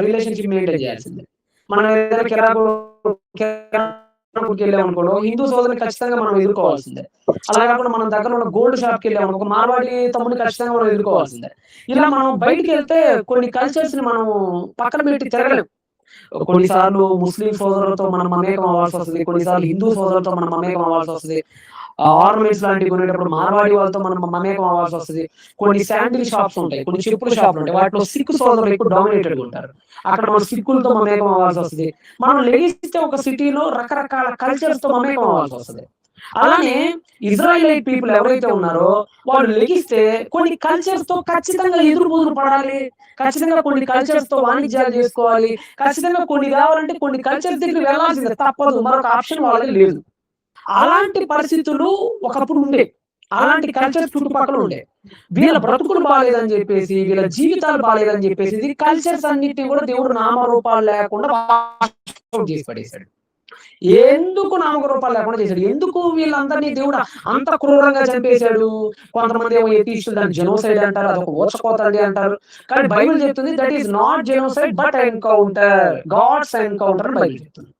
Relationship maintain చేయాల్సిందే. మనం ఏదైనా కిరాణాకొట్టుకెళ్ళామనుకోండి, ఒక హిందూ సోదరుని ఖచ్చితంగా మనం ఎదుర్కోవాల్సిందే. అలా కాకుండా మనం దగ్గరలో ఉన్న గోల్డ్ షాప్‌కెళ్ళామనుకో, ఒక మార్వాడి తమ్ముడిని ఖచ్చితంగా మనం ఎదుర్కోవాల్సిందే. ఇలా మనం బయటికెళ్తే కొన్ని కల్చర్స్‌ని మనం పక్కన పెట్టి తిరగలేం. కొన్నిసార్లు ముస్లిం సోదరులతో మనం మమేకం అవ్వాల్సొస్తది. కొన్నిసార్లు హిందూ సోదరులతో మనం మమేకం అవ్వాల్సొస్తది. ఆర్నమెంట్స్ లాంటివి కొనేటప్పుడు మార్వాడి వాళ్ళతో మనం మమేకం అవ్వాల్సొస్తది. కొన్ని శాండిల్ షాప్స్ ఉంటాయి. కొన్ని చెప్పుల షాపులుంటాయి. వాటిలో సిక్ సోదరులు ఎక్కువ డామినేటెడ్‌గా ఉంటారు. అక్కడ మనం సిక్కులతో మమేకం అవ్వాల్సొస్తది. మనం లెగిస్తే ఒక సిటీలో రకరకాల కల్చర్స్‌తో మమేకం అవ్వాల్సొస్తది. అలానే ఇజ్రాయెలైట్ పీపుల్ ఎవరైతే ఉన్నారో వాళ్ళు లెగిస్తే కొన్ని కల్చర్స్‌తో ఖచ్చితంగా ఎదురు పడాలి. ఖచ్చితంగా కొన్ని కల్చర్స్‌తో వాణిజ్యాలు జేసుకోవాలి. ఖచ్చితంగా కొన్ని గావాలంటే కొన్ని కల్చర్స్ దగ్గరికి వెళ్ళాల్సిందే తప్పదు. మరొక ఆప్షన్ వాళ్ళకి లేదు. అలాంటి పరిస్థితులు ఒకప్పుడు ఉండేవి. అలాంటి కల్చర్స్ చుట్టుపక్కల ఉండేవి. వీళ్ళ బ్రతుకులు బాలేదని జెప్పేసి, వీళ్ళ జీవితాలు బాలేదని జెప్పేసి, ఈ కల్చర్స్ అన్నిటిని గూడా దేవుడు నామరూపాలు లేకుండా వాష్ చేసి పడేసాడు. ఎందుకు నామరూపాలు లేకుండా చేశాడు? ఎందుకు వీళ్ళందరిని దేవుడు అంత క్రూరంగా చంపేశాడు? కొంతమందేమో ఎథీస్టులు దాన్ని జెనోసైడ్ అంటారు. అదొక ఊచకోతండి అంటారు. కానీ బైబిల్ చెప్తుంది that is not genocide but encounter. God's encounter అని బైబిల్ చెప్తుంది.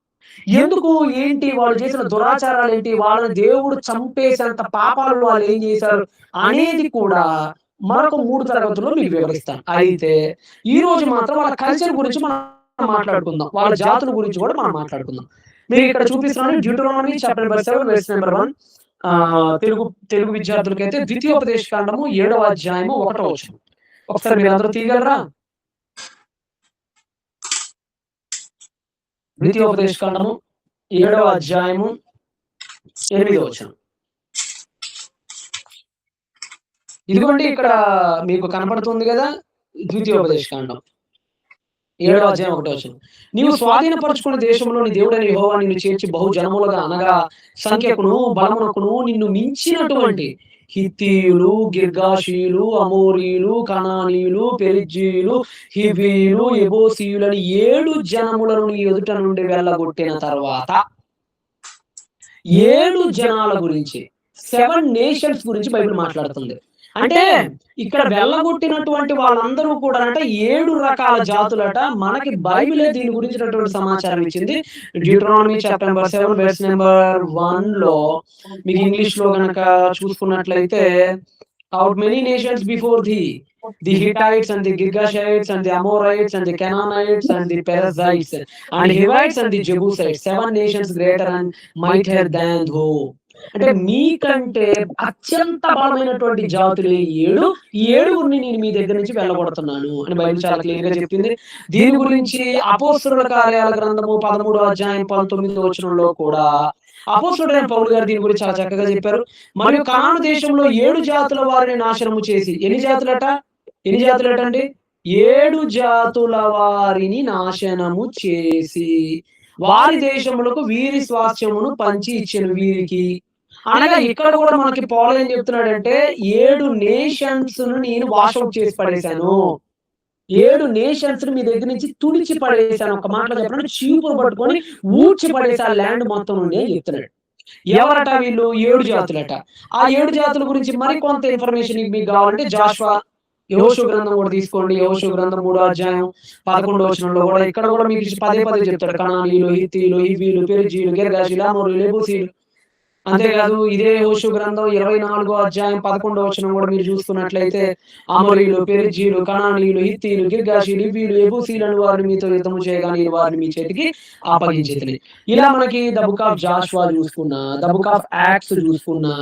ఎందుకు? ఏంటి? వాళ్ళు చేసిన దురాచారాలేంటి? వాళ్ళని దేవుడు చంపేసేంత పాపాలు వాళ్ళేం చేశారు? అనేది కూడా మరొక 3 తరగతుల్లో మీకు వివరిస్తాను. అయితే ఈరోజు మాత్రం వాళ్ళ కల్చర్ గురించి మనం మాట్లాడుకుందాం. వాళ్ళ జాతుల గురించి కూడా మనం మాట్లాడుకుందాం. మీకిక్కడ చూపిస్తున్నాను Deuteronomy chapter number 7 verse number 1. Telugu Telugu విద్యార్థులకైతే ద్వితీయోపదేశ కాండము 7వ అధ్యాయము 1వ వచనం. ఒకసారి మీరందరూ తీయగలరా? ద్వితీయోపదేశ కాండము 7వ అధ్యాయము 8వ వచనం. ఇదిగోండి ఇక్కడ మీకు కనపడుతుంది గదా! ద్వితీయోపదేశ కాండం 7వ అధ్యాయం 1వ వచనం. నీవు స్వాధీనపరచుకున్న దేశంలో నీ దేవుడైన యెహోవా నిన్ను చేర్చి బహు జనములుగా అనగా సంఖ్యకును, బలమునకును నిన్ను మించినటువంటి హిత్తీయులు, గిర్గాషీయులు, అమోరీయులు, కనానీయులు, పెరిజ్జీయులు, హివ్వీయులు, యెబూసీయులని 7 జనములను నీ ఎదుట నుండి వెళ్ళగొట్టిన తర్వాత 7 జనాల గురించి 7 నేషన్స్ గురించి బైబిల్ మాట్లాడుతుంది. అంటే ఇక్కడ వెళ్ళగొట్టినటువంటి వాళ్ళందరూ కూడానంట 7 రకాల జాతులట. మనకి బైబిలే దీని గురించినటువంటి సమాచారం ఇచ్చింది. డ్యూటెరోనమీ చాప్టర్ నంబర్ 7 వెర్స్ నంబర్ 1లో మీకు ఇంగ్లీష్‌లో గనక చూసుకున్నట్లయితే out many nations before thee, the Hittites and the Girgashites and the Amorites and the Canaanites and the Perizzites and Hivites and the Jebusites, 7 nations greater and mightier than thou. అంటే మీకంటే అత్యంత బలమైనటువంటి జాతులు 7, ఈ 7గురిని నేను మీ దగ్గర నుంచి వెళ్ళగొడుతున్నాను అని బైబిల్ చాలా క్లియర్‌గా చెప్పింది. దీని గురించి అపోస్తలుల కార్యాల గ్రంథము 13వ అధ్యాయం 19వ వచనంలో కూడా అపోస్తలుడైన పౌలు గారు దీని గురించి చాలా చక్కగా చెప్పారు. మరియు కనాను దేశంలో 7 జాతుల వారిని నాశనము చేసి, ఎన్ని జాతులటండి? 7 జాతుల వారిని నాశనము చేసి, వారి దేశములకు వీరి స్వాస్థ్యమును పంచి ఇచ్చెను వీరికి. అనగా ఇక్కడ కూడా మనకి పౌలు ఏం చెప్తున్నాడంటే 7 నేషన్స్‌ను నేను వాష్ ఔట్ చేసి పడేశాను. 7 నేషన్స్‌ని మీ దగ్గర నుంచి తుడిచి పడేశాను. ఒక మాటలో చెప్పాలంటే చీపురు పట్టుకొని ఊడ్చి పడేసా ల్యాండ్ మొత్తం నుండి అని చెప్తున్నాడు. ఎవరట వీళ్ళు? 7 జాతులట. ఆ 7 జాతుల గురించి మరికొంత ఇన్ఫర్మేషన్ మీకు కావాలంటే యెహోషువ గ్రంథం కూడా తీసుకోండి. యెహోషువ గ్రంథం 3వ అధ్యాయం 11వ వచనంలో కూడా ఇక్కడ కూడా మీకు పదే పదే చెప్తాడు. కనానీయులు, హిత్తీయులు, హివ్వీలు, పెరిజ్జీయులు, గిర్గాషీయులు, అమోరీయులు, యెబూసీయులు. అంతేకాదు ఇదే యెహోషువ గ్రంథం 24వ అధ్యాయం 11వ వచనం కూడా మీరు చూసుకున్నట్లయితే అమోరీయులు, పెరిజ్జీయులు, కనానీయులు, హిత్తీయులు, గిర్గాషీయులు, హివ్వీలు, యెబూసీయులను వారిని మీతో యుద్ధము చేయగా నేను వారిని మీ చేతికి అప్పగించేతిని. ఇలా మనకి ద బుక్ ఆఫ్ జాషువా చూసుకున్నా, ద బుక్ ఆఫ్ యాక్ట్స్ చూసుకున్నా,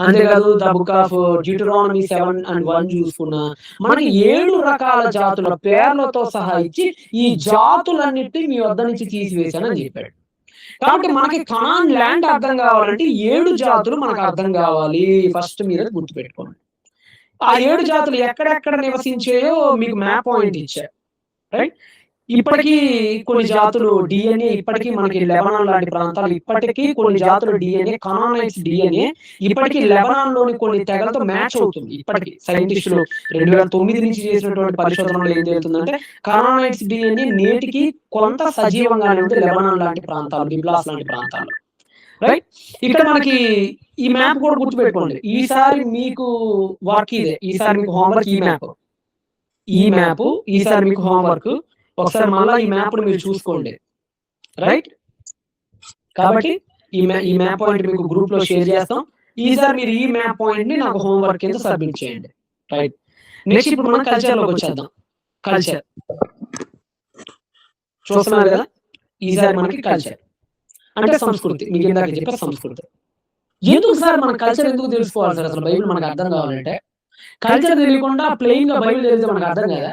అంతేకాదు ద బుక్ ఆఫ్ డ్యూటెరోనమీ 7 and 1 చూసుకున్నా, మనకి 7 రకాల జాతుల పేర్లతో సహా ఇచ్చి ఈ జాతులన్నిటిని మీ వద్ద నుంచి తీసివేశానని చెప్పాడు. కాబట్టి మనకి కనాన్ ల్యాండ్ అర్థం కావాలంటే 7 జాతులు మనకు అర్థం కావాలి. ఫస్ట్ మీరు అది గుర్తుపెట్టుకోండి. ఆ 7 జాతులు ఎక్కడెక్కడ నివసించాయో మీకు మ్యాప్ పాయింట్ ఇచ్చా. రైట్? ఇప్పటికీ కొన్ని జాతులు డిఎన్ఏ ఇప్పటికీ మనకి లెబనాన్ లాంటి ప్రాంతాలు ఇప్పటికీ కొన్ని జాతుల డిఎన్ఏ కనానైట్స్ డిఎన్ఏ ఇప్పటికీ లెబనాన్‌లోని కొన్ని తెగలతో మ్యాచ్ అవుతుంది. ఇప్పటికి సైంటిస్టులు 2009 నుంచి చేసినటువంటి పరిశోధనలో ఏం తేలుతుందంటే కనానైట్స్ డిఎన్ఏ నేటికి కొంత సజీవంగానే ఉంది లెబనాన్ లాంటి ప్రాంతాలు, బిబ్లాస్ లాంటి ప్రాంతాల్లో. రైట్? ఇక్కడ మనకి ఈ మ్యాప్ కూడా గుర్తుపెట్టుకోండి. ఈసారి మీకు వర్క్ ఇదే. ఈసారి మీకు హోంవర్క్ ఈ మ్యాప్. ఈసారి మీకు హోంవర్క్ ఒకసారి మళ్ళా ఈ మ్యాప్‌ని మీరు చూసుకోండి. రైట్? కాబట్టి ఈ మ్యాప్ పాయింట్ మీకు గ్రూప్‌లో షేర్ చేస్తాం. ఈసారి మీరు ఈ మ్యాప్ పాయింట్‌ని నాకు హోంవర్క్ కింద సబ్మిట్ చేయండి. రైట్. నెక్స్ట్ ఇప్పుడు మనం కల్చర్‌లోకొచ్చేద్దాం. కల్చర్. చూస్తున్నారు కదా! ఈసారి మనకి కల్చర్. అంటే సంస్కృతి. మీకు ఇందాక చెప్పా సంస్కృతి. ఎందుకు సార్ మన కల్చర్ ఎందుకు తెలుసుకోవాలి సార్ అసలు బైబిల్ మనకు అర్థం కావాలంటే? కల్చర్ తెలియకుండా ప్లెయిన్‌గా బైబిల్ చదివితే మనకు అర్థం కాదా?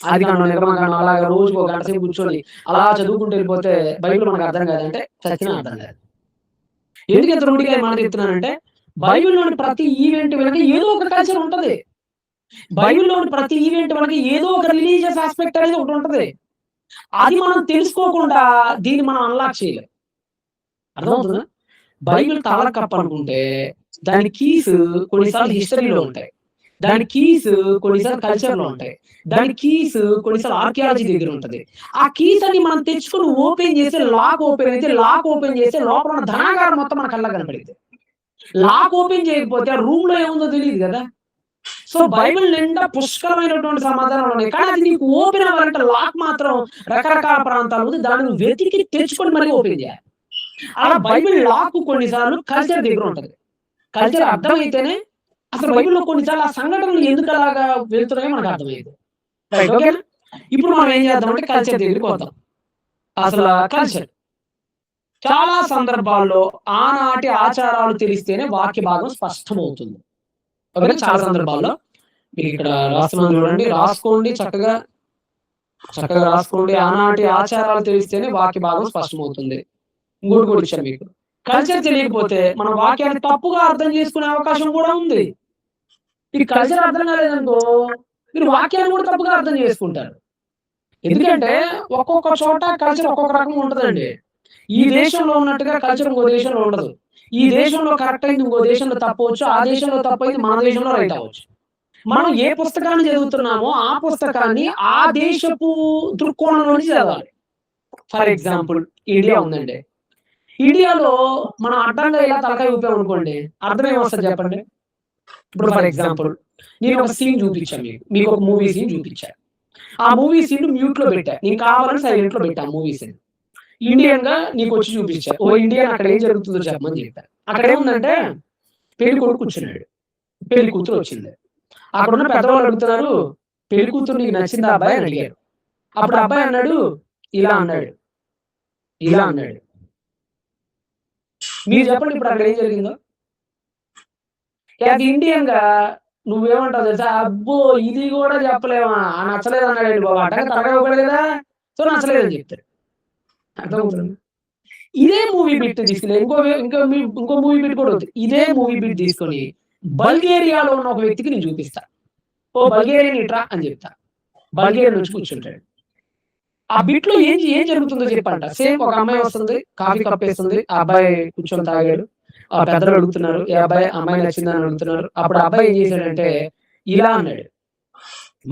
ఆదికాండం, నిర్గమకాండం అలాగా రోజుకో గంట సేపు కూర్చొని అలా చదువుకుంటూ వెళ్ళిపోతే బైబిల్ మనకు అర్థం కాదంటే చచ్చినా అర్థం కాదు. ఎందుకు ఇంత రూఢిగా ఈ మాట చెప్తున్నానంటే బైబిల్‌లోని ప్రతి ఈవెంట్ వెనక ఏదో ఒక కల్చర్ ఉంటది. బైబిల్‌లోని ప్రతి ఈవెంట్ వెనక ఏదో ఒక రిలీజియస్ యాస్పెక్ట్ అనేది ఒకటి ఉంటది. అది మనం తెలుసుకోకుండా దీన్ని మనం అన్లాక్ చేయలేం. అర్థమవుతుందా? బైబిల్ తాళం కప్ప అనుకుంటే దాని కీస్ కొన్నిసార్లు హిస్టరీలో ఉంటాయి. దాని కీస్ కొన్నిసార్లు కల్చర్‌లో ఉంటాయి. దాని కీస్ కొన్నిసార్లు ఆర్కియాలజీ దగ్గర ఉంటది. ఆ కీస్ అన్ని మనం తెచ్చుకొని ఓపెన్ చేస్తే లాక్ ఓపెన్ అయితే లాక్ ఓపెన్ చేస్తే లోపల ఉన్న ధనాగారం మొత్తం మన కళ్ళకి కనపడిద్ది. లాక్ ఓపెన్ చేయకపోతే ఆ రూమ్‌లో ఏముందో తెలీదు గదా! సో బైబిల్ నిండా పుష్కలమైనటువంటి సమాధానాలు ఉన్నాయి. కానీ అది నీకు ఓపెన్ అవ్వాలంటే లాక్ మాత్రం రకరకాల ప్రాంతాలు ఉంది. దాన్ని నువ్వు వెతికి తెచ్చుకొని మళ్ళీ ఓపెన్ చేయాలి. అలా బైబిల్ లాక్ కొన్నిసార్లు కల్చర్ దగ్గర ఉంటది. కల్చర్ అర్థమైతేనే అసలు బైబిల్‌లో కొన్నిసార్లు ఆ సంఘటనలు ఎందుకు అలాగా వెళ్తున్నాయో మనకు అర్థమయ్యేది. రైట్. ఓకేనా? ఇప్పుడు మనం ఏం చేద్దామంటే కల్చర్ దగ్గరికి వద్దాం. అసల కల్చర్ చాలా సందర్భాల్లో ఆనాటి ఆచారాలు తెలిస్తేనే వాక్య భాగం స్పష్టమవుతుంది. ఓకేనా? చాలా సందర్భాల్లో మీరు ఇక్కడ రాస్తున్నాను చూడండి. రాసుకోండి చక్కగా. చక్కగా రాసుకోండి. ఆనాటి ఆచారాలు తెలిస్తేనే వాక్య భాగం స్పష్టమవుతుంది. ఇంకోటి కూడా ఇచ్చాను మీకు. కల్చర్ తెలియకపోతే మన వాక్యాన్ని తప్పుగా అర్థం చేసుకునే అవకాశం కూడా ఉంది. ఈ కల్చర్ అర్థం కాలేదనుకో మీరు వాక్యాన్ని కూడా తప్పుగా అర్థం చేసుకుంటారు. ఎందుకంటే ఒక్కొక్క చోట కల్చర్ ఒక్కొక్క రకంగా ఉంటదండి. ఈ దేశంలో ఉన్నట్టుగా కల్చర్ ఇంకో దేశంలో ఉండదు. ఈ దేశంలో కరెక్ట్ అయింది ఇంకో దేశంలో తప్పవచ్చు. ఆ దేశంలో తప్పయింది మన దేశంలో రైట్ అవ్వచ్చు. మనం ఏ పుస్తకాన్ని చదువుతున్నామో ఆ పుస్తకాన్ని ఆ దేశపు దృక్కోణంలో నుంచి చదవాలి. ఫర్ ఎగ్జాంపుల్ ఇండియా ఉందండి. ఇండియాలో మనం అడ్డంగా ఇలా తలకాయ ఊపామనుకోండి అర్థం ఏమొస్తది చెప్పండి? ఇప్పుడు ఫర్ ఎగ్జాంపుల్ నేను ఒక సీన్ చూపించాను మీకు. మీకు ఒక మూవీ సీన్ చూపించా. ఆ మూవీ సీన్ మ్యూట్‌లో పెట్టా. నేను కావాలని సైలెంట్‌లో పెట్టా మూవీ సీన్. ఇండియన్‌గా నీకొచ్చి చూపించా. ఓ ఇండియన్ అక్కడ ఏం జరుగుతుందో చెప్పమని చెప్పా. అక్కడేముందంటే పెళ్లి కొడుకు కూర్చున్నాడు. పెళ్లి కూతురు వచ్చింది. అక్కడున్న పెద్దవాళ్ళు అడుగుతున్నారు, "పెళ్లి కూతురు నీకు నచ్చిందా అబ్బాయి?" అని అడిగారు. అప్పుడు అబ్బాయి అన్నాడు, ఇలా అన్నాడు. ఇలా అన్నాడు. మీరు చెప్పండి ఇప్పుడు అక్కడ ఏం జరిగిందో? యాజ్ ఇండియన్‌గా నువ్వేమంటావు తెలుసా? అబ్బో! ఇది గూడా చెప్పలేమా? నచ్చలేదు అన్నాడండి బాబు. అడ్డంగా తలకాయ ఊపాడు కదా! సో నచ్చలేదని చెప్తాడు. అర్థమవుతుందా? ఇదే మూవీ బిట్ తీసుకొని ఇంకో మూవీ బిట్ కూడా ఉంది. ఇదే మూవీ బిట్ తీసుకొని బల్గేరియాలో ఉన్న ఒక వ్యక్తికి నేను చూపిస్తా. "ఓ బల్గేరియన్ ఇట్రా" అని చెప్తా. బల్గేరియన్ వచ్చి కూర్చుంటాడు. ఆ బిట్‌లో ఏం జరుగుతుందో చెప్పంట. సేమ్ ఒక అమ్మాయి వస్తుంది. కాఫీ కప్ ఏస్తుంది. ఆ అబ్బాయి కూర్చొని తాగాడు. ఆ పెద్దలు అడుగుతున్నారు. "ఏ అబ్బాయి అమ్మాయి నచ్చిందా?" అని అడుగుతున్నారు. అప్పుడు ఆ అబ్బాయి ఏం చేశాడంటే ఇలా అన్నాడు.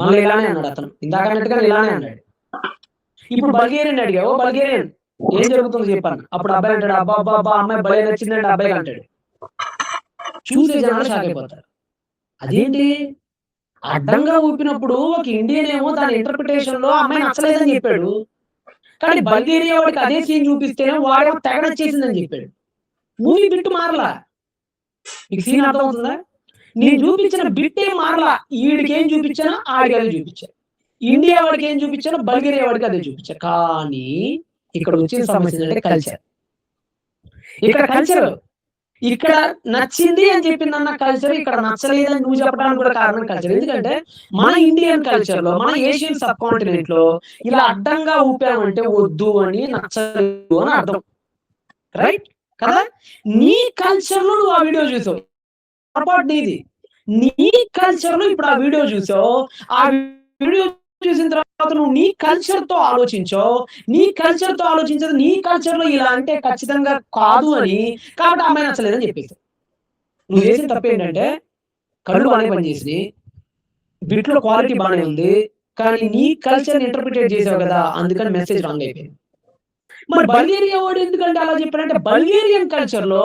మళ్ళీ ఇలానే అన్నాడు అతను. ఇందాక అన్నట్టుగానే ఇలానే అన్నాడు. ఇప్పుడు బల్గేరియన్ అడిగా, "ఓ బల్గేరియన్ ఏం జరుగుతుందో చెప్పన్నా." అప్పుడు అబ్బాయి అంటాడు, "అబ్బబ్బబ్బా! అమ్మాయి భలే నచ్చిందండి" అబ్బాయికి అంటాడు. చూసే జనాలు షాక్ అయిపోతారు. అదేంటి? అడ్డంగా ఊపినప్పుడు ఒక ఇండియన్ ఏమో దాని ఇంటర్ప్రిటేషన్‌లో అమ్మాయి నచ్చలేదని చెప్పాడు. కానీ బల్గేరియా వాడికి అదే సీన్ చూపిస్తేనే వాడేమో తెగ నచ్చేసిందని చెప్పాడు. మూవీ బిట్ మారలా. మీకు సీన్ అర్థమవుతుందా? నేను చూపించిన బిట్ ఏం మారలా. ఈడికేం చూపించానో ఆడికి అదే చూపించా. ఇండియా వాడికి ఏం చూపించానో బల్గేరియా వాడికి అదే చూపించా. కానీ ఇక్కడ వచ్చిన సమస్య ఏంటంటే కల్చర్. ఇక్కడ కల్చర్ ఇక్కడ నచ్చింది అని చెప్పిందన్న కల్చర్ ఇక్కడ నచ్చలేదని నువ్వు చెప్పడానికి కూడా కారణం కల్చర్. ఎందుకంటే మన ఇండియన్ కల్చర్‌లో, మన ఏషియన్ సబ్ కాంటినెంట్‌లో ఇలా అడ్డంగా ఊపామంటే వద్దు అని, నచ్చలేదు అని అర్థం. రైట్? కదా! నీ కల్చర్‌లో నువ్వు ఆ వీడియో చూసావు. పొరపాటు నీది. నీ కల్చర్‌లో ఇప్పుడు ఆ వీడియో చూసావు. ఆ వీడియో చూసిన తర్వాత నువ్వు నీ కల్చర్‌తో ఆలోచించావు. నీ కల్చర్‌తో ఆలోచించేది నీ కల్చర్‌లో ఇలా అంటే ఖచ్చితంగా కాదు అని, కాబట్టి ఆ అమ్మాయి నచ్చలేదని చెప్పేసావు. నువ్వు చేసిన తప్పేంటంటే కళ్ళు బానే పనిచేసినియి. బిట్‌లో క్వాలిటీ బానే ఉంది. కానీ నీ కల్చర్‌ని ఇంటర్ప్రిటేట్ చేసావు కదా! అందుకని మెసేజ్ రాంగ్ అయిపోయింది. మరి బల్గేరియా వాడు ఎందుకంటే అలా చెప్పాడంటే బల్గేరియన్ కల్చర్‌లో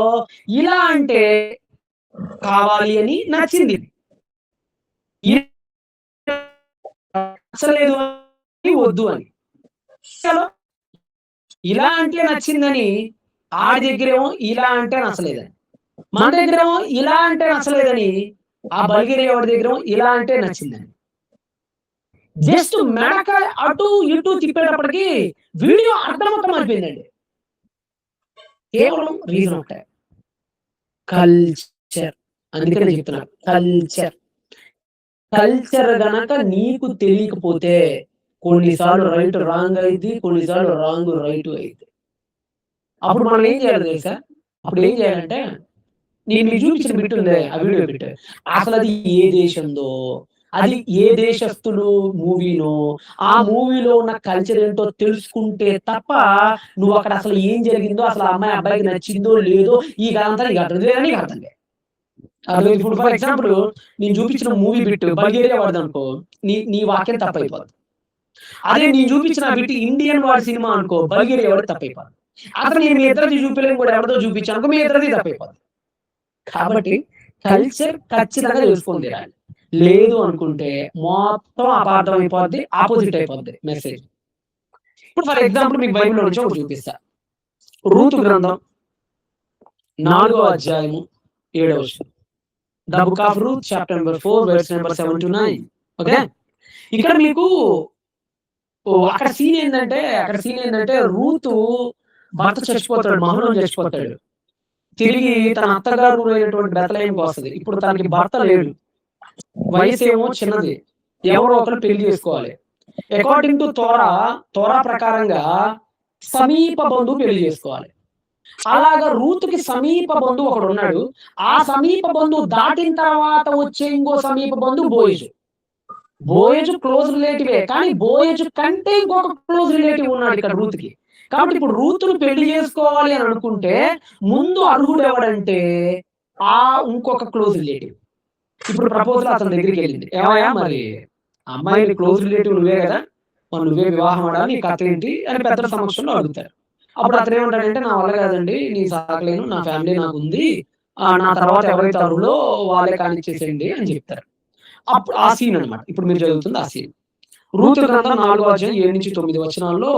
ఇలా అంటే కావాలి అని నచ్చింది. నచ్చలేదు వద్దు అని. ఇలా అంటే నచ్చిందని ఆడి దగ్గరేమో ఇలా అంటే నచ్చలేదని. మన దగ్గరేమో ఇలా అంటే నచ్చలేదని ఆ బల్గేరియా వాడి దగ్గరేమో ఇలా అంటే నచ్చిందని. జస్ట్ మెడకాయ అటు ఇటు తిప్పేటప్పటికి వీడియో అర్థమంతా మారిపోయిందండి. కేవలం రీజన్ ఒకటే. కల్చర్. అందుకే నేను చెప్తున్నా కల్చర్. కల్చర్ గనక నీకు తెలియకపోతే కొన్నిసార్లు రైట్ రాంగ్ అయిద్ది. కొన్నిసార్లు రాంగ్ రైట్ అయిద్ది. అప్పుడు మనం ఏం చేయాలి తెలుసా? అప్పుడు ఏం చేయాలంటే నేను మీకు చూపించిన బిట్ ఉందే ఆ వీడియో బిట్. అసలు అది ఏ దేశందో, అది ఏ దేశస్తులు మూవీనో, ఆ మూవీలో ఉన్న కల్చర్ ఏంటో తెలుసుకుంటే తప్ప నువ్వు అక్కడ అసలు ఏం జరిగిందో, అసలు ఆ అమ్మాయి అబ్బాయికి నచ్చిందో లేదో ఈ కథంతా నీకు అర్థం లేదని నీకు అర్థం లేదు. ఇప్పుడు ఫర్ ఎగ్జాంపుల్ నేను చూపించిన మూవీ బిట్ బల్గేరియా వాడిదనుకో, నీ వాక్యం తప్పైపోద్ది. అదే నేను చూపించిన బిట్ ఇండియన్ వాడి సినిమా అనుకో, బల్గేరియా వాడి తప్పైపోద్ది. అసలు నేను మీ ఇద్దరిది చూపించలేము కూడా ఎవరిదో చూపించాను అనుకో, మీ ఇద్దరిది తప్పైపోద్ది. కాబట్టి కల్చర్ ఖచ్చితంగా తెలుసుకొని తీరాలి. లేదు అనుకుంటే మొత్తం అపార్థం అయిపోద్ది, ఆపోజిట్ అయిపోద్ది మెసేజ్. ఇప్పుడు ఫర్ ఎగ్జాంపుల్ మీకు బైబిల్లో నుంచి ఒకటి చూపిస్తా. రూతు గ్రంథం 4వ అధ్యాయము 7వ వచనం. The book of Ruth chapter number 4 verse number 7 to 9. Okay, ఇక్కడ మీకు అక్కడ సీన్ ఏంటంటే రూతు భర్త చచ్చిపోతాడు, మహలోను చచ్చిపోతాడు. తిరిగి తన అత్తగారు అయినటువంటి బెత్లెహేముకు వస్తది. ఇప్పుడు తనకి భర్త లేడు, వయసు ఏమో చిన్నది, ఎవరో ఒకరు పెళ్లి చేసుకోవాలి. అకార్డింగ్ టు తోరా ప్రకారంగా సమీప బంధువు పెళ్లి చేసుకోవాలి. అలాగా రూతుకి సమీప బంధువు ఒకడు ఉన్నాడు. ఆ సమీప బంధువు దాటిన తర్వాత వచ్చే ఇంకో సమీప బంధువు బోయజు క్లోజ్ రిలేటివే, కానీ బోయజు కంటే ఇంకొక క్లోజ్ రిలేటివ్ ఉన్నాడు ఇక్కడ రూతుకి. కాబట్టి ఇప్పుడు రూతును పెళ్లి చేసుకోవాలి అని అనుకుంటే ముందు అర్హుడు ఎవడంటే ఆ ఇంకొక క్లోజ్ రిలేటివ్. ఇప్పుడు ప్రపోజల్ అతని దగ్గరికి వెళ్ళింది, ఏమయ్యా మరి అమ్మాయిని క్లోజ్ రిలేటివ్ నువ్వే కదా, మరి నువ్వే వివాహం ఆడా, నీ కథ ఏంటి అని పెద్దల సమక్షంలో అడుగుతారు. అప్పుడు అతను ఏమంటాడంటే నా వల్ల కాదండి, నీ సాకలేను, నా ఫ్యామిలీ నాకు ఉంది, నా తర్వాత ఎవరైతే అర్హులో వాళ్ళే కానిచ్చేసేయండి అని చెప్తారు. అప్పుడు ఆ సీన్ అనమాట ఇప్పుడు మీరు చదువుతుంది ఆ సీన్. రూతు గ్రంథం 4వ అధ్యాయం 7 నుంచి 9 వచనాల్లో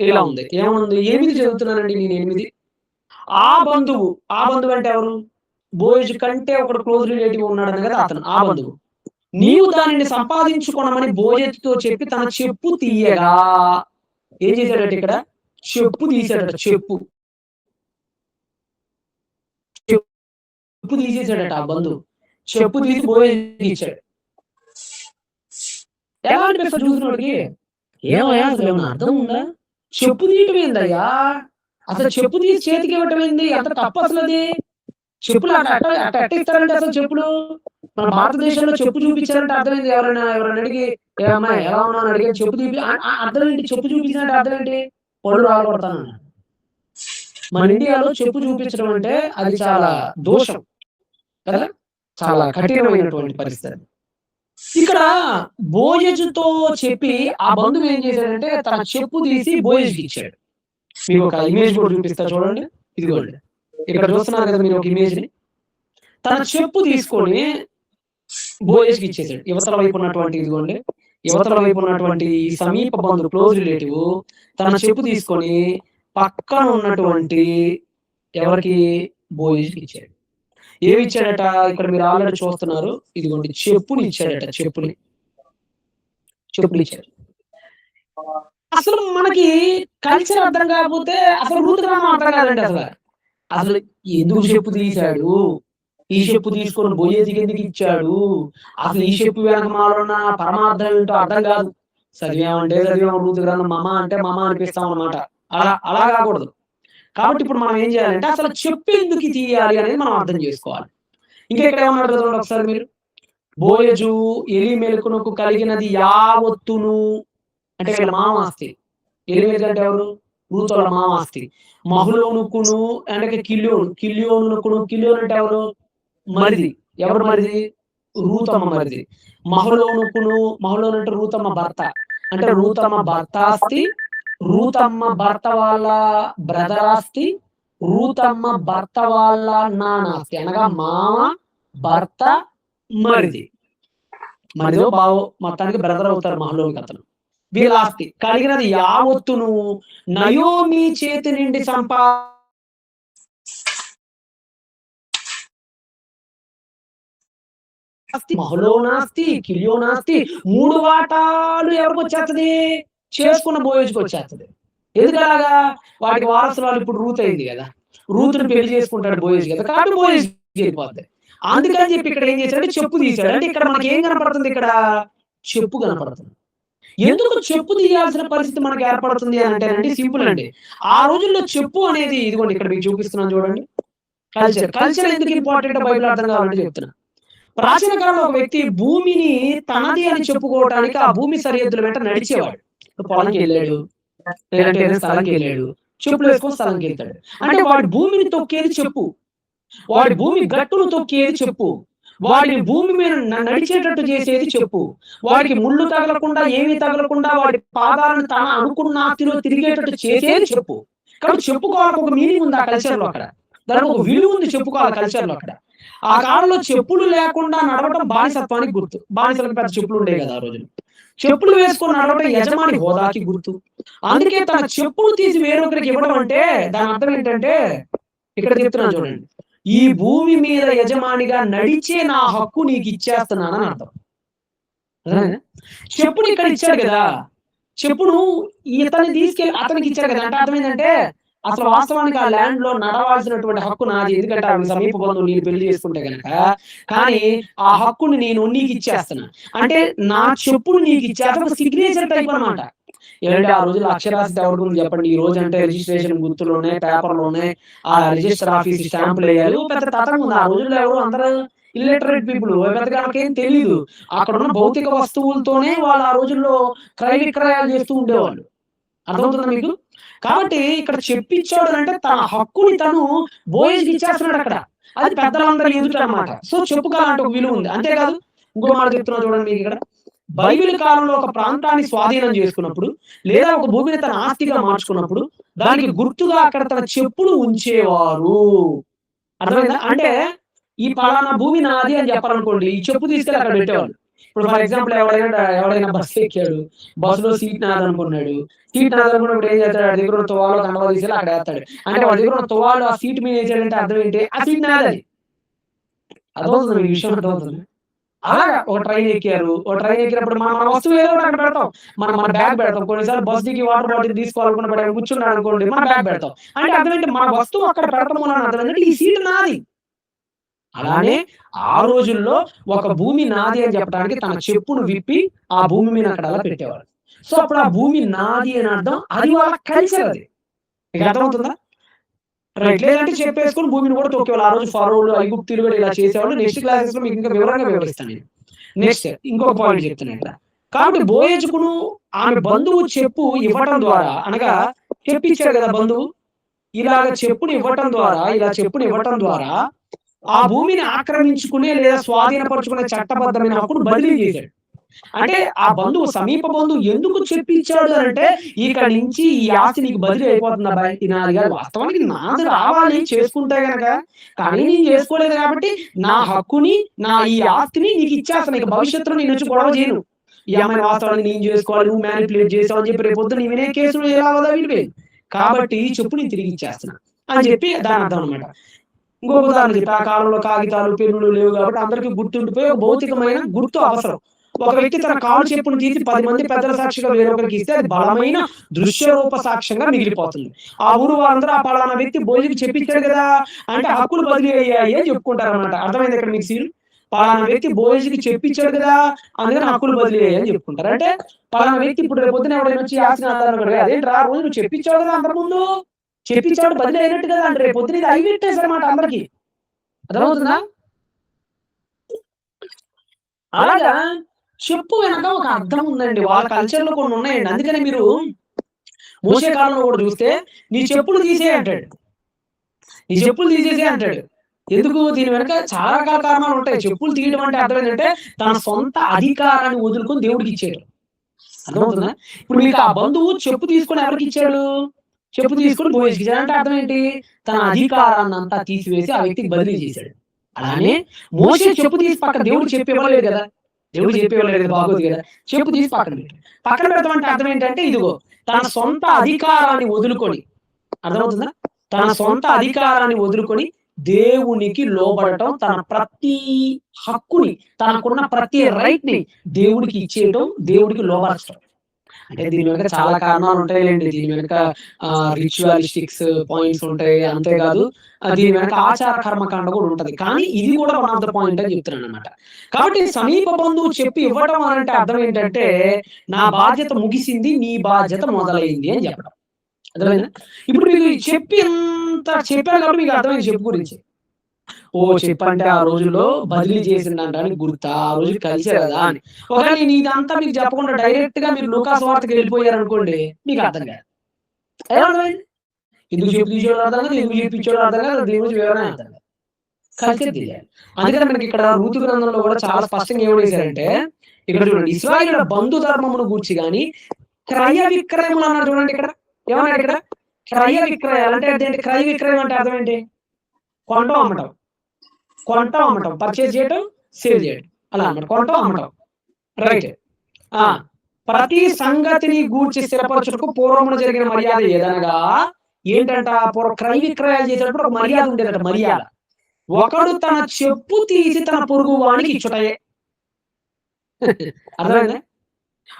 ఇలా ఉంది. ఏమనుంది? 8 చదువుతున్నానండి నేను 8. ఆ బంధువు అంటే ఎవరు? బోయజు కంటే ఒకడు క్లోజ్ రిలేటివ్ ఉన్నాడని కదా అతను, ఆ బంధువు. నీవు దానిని సంపాదించుకోనమని బోయజుతో చెప్పి తన చెప్పు తీయగా ఏం చేశాడట? ఇక్కడ చెప్పు తీసాడట. చెప్పు తీసేసాడట ఆ బంధువు. చెప్పు తీసి బోయజుకి ఇచ్చాడు. ఎలా అనిపిస్తుంది చూసినోడికి? ఏమయ్యా అసలు ఏమన్నా అర్థం ఉందా? చెప్పు తీయటం ఏందయ్యా? అసలు చెప్పు తీసి చేతికి ఇవ్వటం ఏంది? అంత తప్పు అసలు అది. చెప్పులు అట్టిస్తారంటే అసలు చెప్పులు మన భారతదేశంలో చెప్పు చూపించారంటే అర్థమైంది. ఎవరైనా అడిగి ఏ అమ్మాయి ఎలా ఉన్నా అని అడిగి చెప్పు చూపి అర్థం ఏంటి? చెప్పు చూపించినట్టు అర్థం ఏంటి? పళ్ళు రాలగొడతాను. మన ఇండియాలో చెప్పు చూపించడం అంటే అది చాలా దోషం కదా, చాలా కఠినమైనటువంటి పరిస్థితి. ఇక్కడ బోయజుతో చెప్పి ఆ బంధువు ఏం చేశాడంటే తన చెప్పు తీసి బోయజుకి ఇచ్చాడు. మీకు ఒక ఇమేజ్ కూడా చూపిస్తా చూడండి. ఇదిగోండి, ఇక్కడ చూస్తున్నారు కదా మీరు ఒక ఇమేజ్ ని. తన చెప్పు తీసుకొని బోయజుకి ఇచ్చేసాడు. యువతల వైపు ఉన్నటువంటి ఇదిగోండి, యువతల వైపు ఉన్నటువంటి సమీప బంధువు క్లోజ్ రిలేటివ్ తన చెప్పు తీసుకొని పక్కన ఉన్నటువంటి ఎవరికి? బోయజుకి ఇచ్చాడు. ఏమి ఇచ్చాడట? ఇక్కడ మీరు ఆల్రెడీ చూస్తున్నారు. ఇదిగోండి చెప్పులు ఇచ్చాడట. చెప్పులు ఇచ్చాడు. అసలు మనకి కల్చర్ అర్థం కాకపోతే అసలు రూతు గ్రంథం అర్థం కాదండి. అసలు ఎందుకు చెప్పు తీశాడు? ఈ చెప్పు తీసుకొని బోయేజికి ఎందుకు ఇచ్చాడు? అసలు ఈ చెప్పు వెనక మాలున్న పరమార్థం ఏంటో అర్థం కాదు. చదివాం రూతు గ్రంథం, మమ అంటే మమ అనిపిస్తాం అనమాట. అలా కాకూడదు. కాబట్టి ఇప్పుడు మనం ఏం చేయాలంటే అసలు చెప్పు ఎందుకు తీయాలి అనేది మనం అర్థం చేసుకోవాలి. ఇంకా ఇక్కడ ఏమన్నాడు చూడండి ఒకసారి మీరు. బోయజు ఎలీమెలకునకు కలిగినది యావత్తును, అంటే వీళ్ళ మామాస్తి. ఎలీమెలకు అంటే ఎవరు? రూతు వాళ్ళ మామాస్తి. మహులోనుకును అంటే కిల్యోనుకును అంటే ఎవరు? మరిది. ఎవరు మరిది? రూతమ్మ మరిది. మహులోను అంటే రూతమ్మ భర్త. అంటే రూతమ్మ భర్త ఆస్తి, రూతమ్మ భర్త వాళ్ళ బ్రదర్ ఆస్తి, రూతమ్మ భర్త వాళ్ళ నానాస్తి. అనగా మామ, భర్త, మరిది. మరిదో బావో మొత్తానికి బ్రదర్ అవుతారు మహలోనికి అతను. వీళ్ళ ఆస్తి కలిగినది యావత్తును నయోమి చేతి నుండి మహలోనాస్తి కిలియోనాస్తి 3 వాటాలు ఎవరికి వచ్చేస్తది? చేసుకున్న బోయేజ్‌కి వచ్చేస్తది. ఎందుకలాగా? వాటికి వారసురాలు ఇప్పుడు రూత్ అయింది కదా! రూతుని పెళ్లి చేసుకుంటాడు బోయేజ్ కదా! కాబట్టి బోయేజ్‌కి వెళ్ళిపోద్ది. అందుకని చెప్పి ఇక్కడ ఏం చేశాడంటే చెప్పు తీశాడు. అంటే ఇక్కడ మనకేం కనపడుతుంది ఇక్కడ? చెప్పు కనపడుతుంది. ఎందుకు చెప్పు తీయాల్సిన పరిస్థితి మనకు ఏర్పడుతుంది అని అంటేనండి సింపుల్ అండి. ఆ రోజుల్లో చెప్పు అనేది ఇదిగోండి ఇక్కడ మీకు చూపిస్తున్నాను చూడండి. కల్చర్. కల్చర్ ఎందుకు ఇంపార్టెంటో బైబిల్ అర్థం కావాలంటే చెప్తున్నా. ప్రాచీన కాలంలో ఒక వ్యక్తి భూమిని తనది అని చెప్పుకోవటానికి ఆ భూమి సరిహద్దుల వెంట నడిచేవాడు. పొలంకెళ్ళాడు, లేదంటే ఏదైనా స్థలంకెళ్ళాడు. చెప్పులేసుకొని స్థలంకెళ్తాడు. అంటే వాడి భూమిని తొక్కేది చెప్పు. వాడి భూమి గట్టును తొక్కేది చెప్పు. వాడిని భూమి మీద నడిచేటట్టు చేసేది చెప్పు. వాడికి ముళ్ళు తగలకుండా, ఏమీ తగలకుండా వాడి పాదాలను తన అనుకున్న ఆస్తిలో తిరిగేటట్టు చేసేది చెప్పు. కాబట్టి చెప్పుకోవాలకు ఒక మీనింగ్ ఉంది ఆ కల్చర్‌లో అక్కడ. దానికి ఒక విలువ ఉంది చెప్పుకోవాలి కల్చర్‌లో అక్కడ. ఆ కాలంలో చెప్పులు లేకుండా నడవటం బానిసత్వానికి గుర్తు. బానిసలకు పెద్ద చెప్పులు ఉండేవి కదా ఆ రోజున. చెప్పులు వేసుకొని నడవటం యజమాని హోదాకి గుర్తు. అందుకే తన చెప్పులు తీసి వేరొకరికి ఇవ్వడం అంటే దాని అర్థం ఏంటంటే ఇక్కడ చెప్తున్నాను చూడండి. ఈ భూమి మీద యజమానిగా నడిచే నా హక్కు నీకు ఇచ్చేస్తున్నానని అర్థం. చెప్పుని ఇక్కడ ఇచ్చాడు కదా! చెప్పును ఇతన్ని తీసుకెళ్ళి అతనికి ఇచ్చాడు కదా! అంటే అర్థం ఏంటంటే అసలు వాస్తవానికి ఆ ల్యాండ్‌లో నడవాల్సినటువంటి హక్కు నాది. ఎందుకంటే ఆమె సమీప బంధువు నేను పెళ్లి చేసుకుంటే గనక. కానీ ఆ హక్కుని నేను నీకిచ్చేస్తున్నా. అంటే నా చెప్పును నీకిచ్చేస్తా ఒక సిగ్నేచర్ టైప్ అన్నమాట. ఏంటంటే ఆ రోజుల్లో అక్షరాస్యత ఎవరికి ఉంది చెప్పండి? ఈ రోజు అంటే రిజిస్ట్రేషన్ గుర్తులున్నాయి, పేపర్‌లున్నాయి. ఆ రిజిస్టర్ ఆఫీస్ స్టాంపులెయ్యాలి. పెద్ద తతంగం ఉంది. ఆ రోజుల్లో ఎవరు అందరూ ఇల్లిటరేట్ పీపుల్. పెద్దగా వాళ్ళకేం తెలీదు. అక్కడున్న భౌతిక వస్తువులతోనే వాళ్ళు ఆ రోజుల్లో క్రయ విక్రయాలు చేస్తూ ఉండేవాళ్ళు. అర్థమవుతుందా మీకు? కాబట్టి ఇక్కడ చెప్పిచ్చాడు అంటే తన హక్కుని తను బోయేజ్‌కి ఇచ్చేస్తున్నాడు అక్కడ. అది పెద్దలందరి ఎదుట అన్నమాట. సో చెప్పుకోవాలంటే ఒక విలువ ఉంది. అంతేకాదు ఇంకో మాట చెప్తున్నా చూడండి మీకిక్కడ. బైబిల్ కాలంలో ఒక ప్రాంతాన్ని స్వాధీనం చేసుకున్నప్పుడు, లేదా ఒక భూమిని తన ఆస్తిగా మార్చుకున్నప్పుడు, దానికి గుర్తుగా అక్కడ తన చెప్పులు ఉంచేవారు. అర్థమైందా? అంటే ఈ పలానా భూమి నాది అని చెప్పాలనుకోండి, ఈ చెప్పు తీసుకెళ్ళి అక్కడ పెట్టేవాళ్ళు. ఇప్పుడు ఫర్ ఎగ్జాంపుల్ ఎవడైనా బస్సు ఎక్కాడు. బస్సులో సీట్ నాదనుకున్నాడు. సీట్ నాదనుకున్నప్పుడు ఏం చేస్తాడు? వాడి దగ్గర ఉన్న తువాలో కండువా తీసేసి అక్కడ ఏస్తాడు. అంటే వాడి దగ్గర ఉన్న తువాలు ఆ సీట్ మీద ఏసాడంటే అర్థం ఏంటి? ఆ సీట్ నాదది. అర్థమవుతుందా మీకు విషయం అర్థమవుతుందా? అలాగా ఒక ట్రైన్ ఎక్కారు. ఒక ట్రైన్ ఎక్కినప్పుడు మన మన వస్తువు ఏదో ఒకటి అక్కడ పెడతాం. మన బ్యాగ్ పెడతాం. కొన్నిసార్లు బస్ దిగి వాటర్ బాటిల్ తీసుకోవాలనుకున్నప్పుడు ఆయన కూర్చున్నాడు అనుకోండి మన బ్యాగ్ పెడతాం. అంటే అర్థం ఏంటి? మన వస్తువు అక్కడ పెడతాం వలన అర్థం ఏంటంటే ఈ సీట్ నాది. అలానే ఆ రోజుల్లో ఒక భూమి నాది అని చెప్పడానికి తన చెప్పును విప్పి ఆ భూమి మీద అక్కడ అలా పెట్టేవాడు. సో అప్పుడు ఆ భూమి నాది అని అర్థం. అది వాళ్ళ కల్చర్ అది. మీకు అర్థమవుతుందా? రైట్. లేదంటే చెప్పేసుకొని భూమిని కూడా తొక్కేవాళ్ళు. ఆ రోజు ఫరోలు, ఐగుప్తీయులు కూడా ఇలా చేసేవాళ్ళు. నెక్స్ట్ క్లాసెస్‌లో మీకు ఇంకా వివరంగా వివరిస్తాను నేను. నెక్స్ట్ ఇంకొక పాయింట్ చెప్తున్నా ఇక్కడ. కాబట్టి బోయజుకును ఆమె బంధువు చెప్పు ఇవ్వటం ద్వారా అనగా చెప్పిచ్చాడు కదా బంధువు. ఇలా చెప్పుని ఇవ్వటం ద్వారా ఆ భూమిని ఆక్రమించుకునే లేదా స్వాధీనపరుచుకునే చట్టబద్ధమైన హక్కును బదిలీ చేశాడు. అంటే ఆ బంధువు సమీప బంధువు ఎందుకు చెప్పిచ్చాడు అనంటే ఇక్కడి నుంచి ఈ ఆస్తి నీకు బదిలీ అయిపోతుంది అబ్బాయి. ఇది నాది కాదు. వాస్తవానికి నాది రావాలి చేసుకుంటే గనక. కానీ నేను చేసుకోలేదు కాబట్టి నా హక్కుని, నా ఈ ఆస్తిని నీకు ఇచ్చేస్తాను. ఇక భవిష్యత్తులో నేను వచ్చి గొడవ చేయను. ఈ అమ్మాయిని వాస్తవానికి నేను చేసుకోవాలి, నువ్వు మ్యానిపులేట్ చేసావు అని చెప్పి రేపొద్దున నీ వినే కేసులు ఎలా అవుదా వీడిపోయింది. కాబట్టి ఈ చెప్పు నేను తిరిగి ఇచ్చేస్తున్నా అని చెప్పి దాని అర్థం అనమాట. ఇంకొక ఉదాహరణ చెప్పి ఆ కాలంలో కాగితాలు, పెన్నులు లేవు కాబట్టి అందరికీ గుర్తుండిపోయి ఒక భౌతికమైన గుర్తు అవసరం. ఒక వ్యక్తి తన కాలు చెప్పును తీసి 10 మంది పెద్దల సాక్షిగా వేరొకరికి ఇస్తే అది బలమైన దృశ్య రూప సాక్ష్యంగా మిగిలిపోతుంది. ఆ ఊరు వాళ్ళందరూ ఆ పలానా వ్యక్తి బోయజుకి చెప్పించాడు కదా! అంటే హక్కులు బదిలీ అయ్యాయి అని చెప్పుకుంటారన్నమాట. అర్థమైందా ఇక్కడ మీకు సీన్? పలానా వ్యక్తి బోయజుకి చెప్పించాడు కదా! అందుకని హక్కులు బదిలీ అయ్యాయి అని చెప్పుకుంటారు. అంటే పలానా వ్యక్తి ఇప్పుడు రేపు పొద్దున ఎవరైనా వచ్చి ఆస్తిని అన్నాడు. అదేంట్రా ఆ రోజు నువ్వు చెప్పించావు కదా అంతకుముందు. చెప్పించాడు బదిలీ అయినట్టు కదా! అంటే రేపు పొద్దున ఇది ఐవిట్నెస్ అన్నమాట అందరికి. అర్థమవుతుందా? అలాగా చెప్పు వెనక ఒక అర్థం ఉందండి. వాళ్ళ కల్చర్‌లో కొన్ని ఉన్నాయండి. అందుకనే మీరు మోషే కాలంలో కూడా చూస్తే నీ చెప్పులు తీసేయి అంటాడు. నీ చెప్పులు తీసేసేయి అంటాడు. ఎందుకు? దీని వెనక చాలా రకాల కారణాలు ఉంటాయి. చెప్పులు తీయడం అంటే అర్థం ఏంటంటే తన సొంత అధికారాన్ని వదులుకొని దేవుడికి ఇచ్చేయడం. అర్థమవుతుందా? ఇప్పుడు మీకు ఆ బంధువు చెప్పు తీసుకొని ఎవరికి ఇచ్చాడు? చెప్పు తీసుకొని బోయజ్‌కి ఇచ్చాడు. అంటే అర్థం ఏంటి? తన అధికారాన్నంతా తీసివేసి ఆ వ్యక్తికి బదిలీ చేశాడు. అలానే మోషే చెప్పు తీసి పక్క దేవుడికి చెప్పి ఇవ్వలేదు కదా! దేవుడు చెప్పేవాళ్ళు లేదు బాగోదు కదా. చెప్పు తీసి పక్కన పెట్టు. పక్కన పెడతామంటే అర్థం ఏంటంటే ఇదిగో తన సొంత అధికారాన్ని వదులుకొని, అర్థమవుతుందా? తన సొంత అధికారాన్ని వదులుకొని దేవునికి లోబడటం, తన ప్రతి హక్కుని, తనకున్న ప్రతి రైట్‌ని దేవుడికి ఇచ్చేయటం, దేవుడికి లోబరచడం. అంటే దీని వెనక చాలా కారణాలు ఉంటాయిలెండి. దీని వెనక రిచువలిస్టిక్స్ పాయింట్స్ ఉంటాయి. అంతేకాదు దీని వెనక ఆచార కర్మకాండ కూడా ఉంటది. కానీ ఇది కూడా వన్ ఆఫ్ ద పాయింట్ అని చెప్తున్నానన్నమాట. కాబట్టి సమీప బంధువు చెప్పి ఇవ్వటం అనంటే అర్థం ఏంటంటే, నా బాధ్యత ముగిసింది, నీ బాధ్యత మొదలైంది అని చెప్పడం. అర్థమైందా? ఇప్పుడు మీకు చెప్పి ఇంత చెప్పాను కాబట్టి మీకు అర్థమైంది చెప్పు గురించి. చెప్పంటే ఆ రోజుల్లో బదిలీ చేసిండంటానికి గుర్తా? ఆ రోజు కలిసే కదా అని. ఒకవేళ నేను ఇదంతా మీకు చెప్పకుండా డైరెక్ట్‌గా మీరు లూకా సువార్తకి వెళ్ళిపోయారనుకోండి, మీకు అర్థం కాదు. ఎలా అర్థమైంది? ఎందుకు చెప్పు తీసేవాడో అర్థం కాదు, ఎందుకు చెప్పించాడో అర్థం కాదు, దీని గురించి వివరణ అర్థం కాదు. కలిసే తెలియాలి. అందుకని మనకి ఇక్కడ రూతు గ్రంథంలో కూడా చాలా స్పష్టంగా ఏమనేసారంటే, ఇక్కడ చూడండి ఇశ్రాయేలీయుల బంధు ధర్మమును గూర్చి గాని, క్రయ విక్రయములు అన్నారు చూడండి ఇక్కడ. ఏమన్నాడు ఇక్కడ? క్రయ విక్రయాలు అంటే అదేంటి? క్రయ విక్రయం అంటే అర్థం ఏంటి? కొనటం, అమ్మటం. కొనటం, అమ్మటం. పర్చేజ్ చేయటం, సేల్ చేయటం. అలా అన్నమాట. కొనటం, అమ్మటం. రైట్. ప్రతి సంగతిని గూర్చి స్థిరపరచుటకు పూర్వమున జరిగిన మర్యాద ఏదనగా ఏంటంట? క్రయ విక్రయాలు చేసేటప్పుడు ఒక మర్యాద ఉండేదట. మర్యాద. ఒకడు తన చెప్పు తీసి తన పొరుగు వానికి ఇచ్చుటయే. అర్థమైందా?